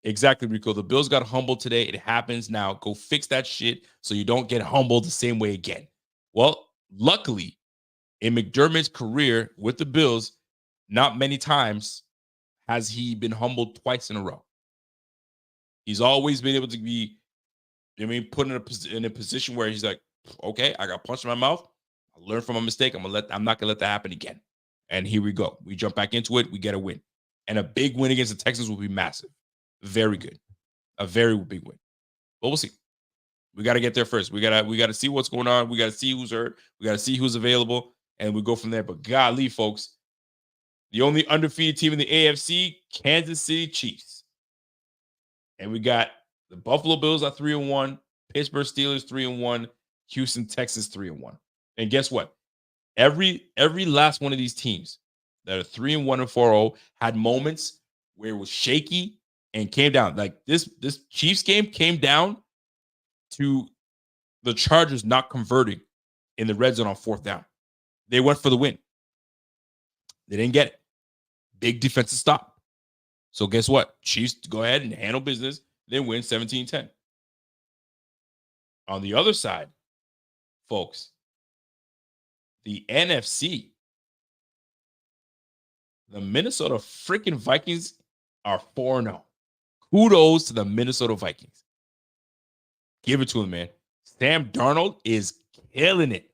Exactly, Rico. The Bills got humbled today. It happens now. Go fix that shit so you don't get humbled the same way again. Well, luckily, in McDermott's career with the Bills, not many times has he been humbled twice in a row. He's always been able to be, put in a position where he's like, okay, I got punched in my mouth. I learned from my mistake. I'm not gonna let that happen again. And here we go. We jump back into it. We get a win, and a big win against the Texans will be massive. Very good, a very big win. But we'll see. We got to get there first. We gotta see what's going on. We got to see who's hurt. We got to see who's available, and we go from there. But golly, folks, the only undefeated team in the AFC, Kansas City Chiefs, and we got the Buffalo Bills are 3-1, Pittsburgh Steelers 3-1, Houston Texans 3-1. And guess what? Every last one of these teams that are 3-1 and 4-0 had moments where it was shaky and came down. Like this Chiefs game came down to the Chargers not converting in the red zone on 4th down. They went for the win. They didn't get it. Big defensive stop. So guess what? Chiefs go ahead and handle business. They win 17-10. On the other side, folks, the NFC, the Minnesota freaking Vikings are 4-0. Kudos to the Minnesota Vikings. Give it to him, man. Sam Darnold is killing it.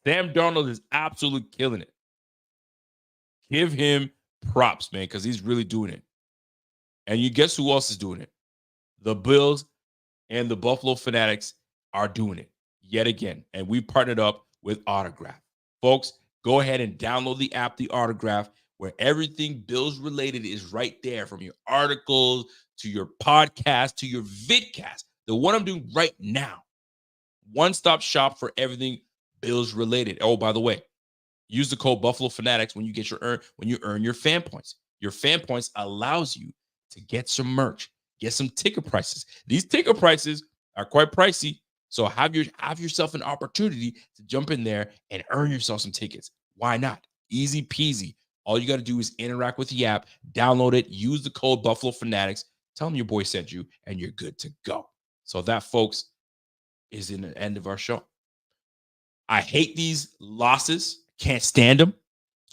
Sam Darnold is absolutely killing it. Give him props, man, because he's really doing it. And you guess who else is doing it? The Bills and the Buffalo Fanatics are doing it yet again. And we partnered up with Autograph. Folks, go ahead and download the app, The Autograph, where everything Bills related is right there, from your articles to your podcast to your vidcast. The one I'm doing right now. One-stop shop for everything Bills related. Oh, by the way, use the code Buffalo Fanatics when you get when you earn your fan points. Your fan points allows you to get some merch, get some ticket prices. These ticket prices are quite pricey, so have yourself an opportunity to jump in there and earn yourself some tickets. Why not? Easy peasy. All you got to do is interact with the app, download it, use the code Buffalo Fanatics, tell them your boy sent you, and you're good to go. So that, folks, is in the end of our show. I hate these losses. Can't stand them.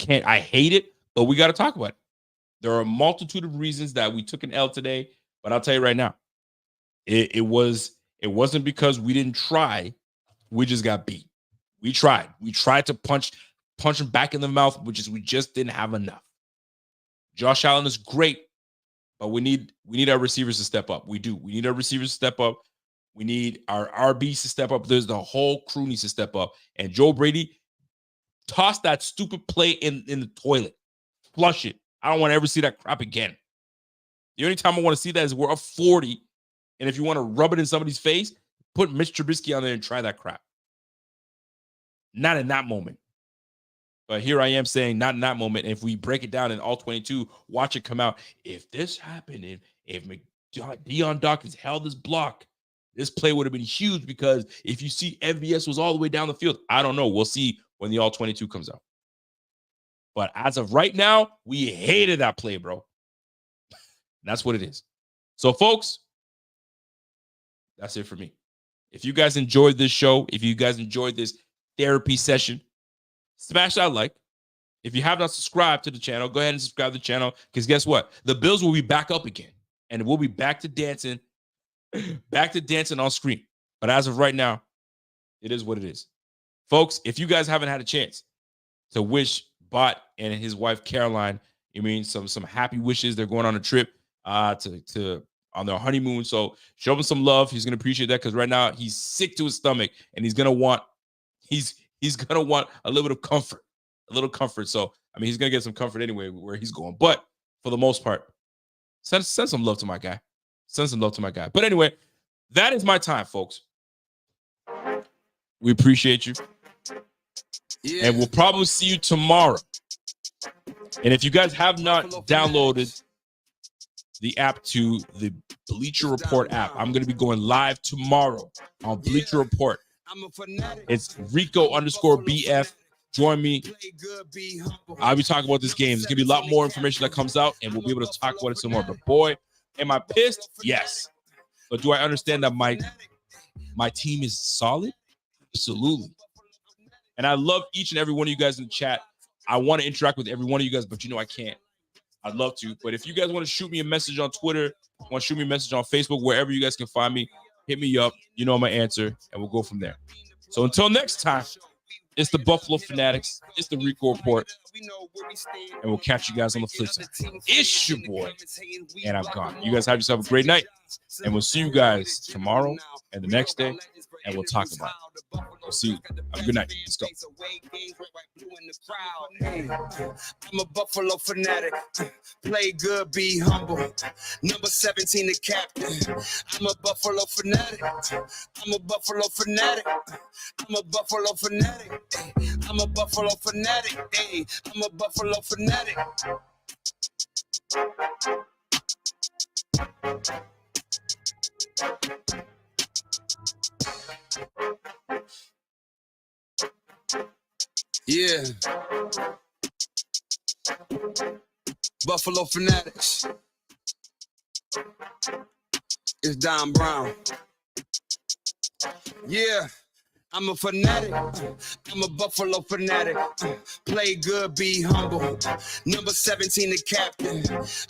I hate it, but we got to talk about it. There are a multitude of reasons that we took an L today, but I'll tell you right now, it wasn't because we didn't try. We just got beat. We tried. We tried to punch him back in the mouth, we just didn't have enough. Josh Allen is great, but we need our receivers to step up. We do. We need our receivers to step up. We need our RBs to step up. There's the whole crew needs to step up. And Joe Brady, toss that stupid play in the toilet. Flush it. I don't want to ever see that crap again. The only time I want to see that is we're up 40. And if you want to rub it in somebody's face, put Mitch Trubisky on there and try that crap. Not in that moment. But here I am saying not in that moment. And if we break it down in all 22, watch it come out. If this happened, if Deion Dawkins held this block, this play would have been huge, because if you see MVS was all the way down the field, I don't know. We'll see when the all 22 comes out. But as of right now, we hated that play, bro. That's what it is. So, folks, that's it for me. If you guys enjoyed this show, if you guys enjoyed this therapy session, smash that like. If you have not subscribed to the channel, go ahead and subscribe to the channel, because guess what? The Bills will be back up again, and we'll be back to dancing on screen. But as of right now, it is what it is. Folks, if you guys haven't had a chance to wish Bot and his wife Caroline, some happy wishes. They're going on a trip to on their honeymoon. So show him some love. He's gonna appreciate that, because right now he's sick to his stomach, and he's gonna want a little bit of comfort, a little comfort. So he's gonna get some comfort anyway where he's going. But for the most part, send some love to my guy. Send some love to my guy. But anyway, that is my time, folks. We appreciate you. Yeah. And we'll probably see you tomorrow. And if you guys have not downloaded the app to the Bleacher Report app, I'm going to be going live tomorrow on Bleacher Report. It's Rico_BF. Join me. I'll be talking about this game. There's going to be a lot more information that comes out, and we'll be able to talk about it some more. But boy, am I pissed? Yes. But do I understand that my team is solid? Absolutely. And I love each and every one of you guys in the chat. I want to interact with every one of you guys, but I can't. I'd love to. But if you guys want to shoot me a message on Twitter, want to shoot me a message on Facebook, wherever you guys can find me, hit me up. You know my answer, and we'll go from there. So until next time, it's the Buffalo Fanatics. It's the Rico Report. And we'll catch you guys on the flip side. It's your boy, and I'm gone. You guys have yourself a great night, and we'll see you guys tomorrow and the next day, and we'll talk about it. We'll see you. Have a good night. Let's go. I'm a Buffalo fanatic. Play good, be humble. Number 17, the captain. I'm a Buffalo fanatic. I'm a Buffalo fanatic. I'm a Buffalo fanatic. I'm a Buffalo fanatic. Hey, I'm a Buffalo fanatic. Yeah. Buffalo Fanatics. It's Don Brown. Yeah. I'm a fanatic. I'm a Buffalo fanatic. Play good, be humble. Number 17, the captain.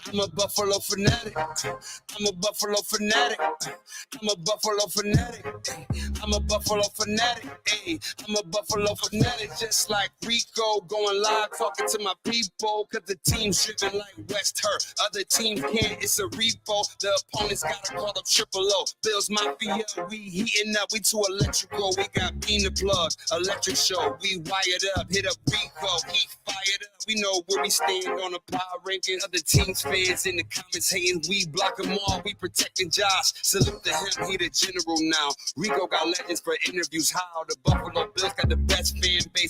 I'm a Buffalo fanatic. I'm a Buffalo fanatic. I'm a Buffalo fanatic. I'm a Buffalo fanatic. Hey, I'm a Buffalo fanatic. Just like Rico, going live, talking to my people. Cause the team's driven like West Hurt. Other teams can't, it's a repo. The opponents gotta call up Triple O. Bills Mafia, we heating up, we too electrical. We got bean the plug, electric show. We wired up, hit up Rico, he fired up. We know where we stand on the power ranking. Other teams fans in the comments hating. We block them all, we protecting Josh. Salute to him, he the general now. Rico got legends for interviews. How the Buffalo Bills got the best fan base.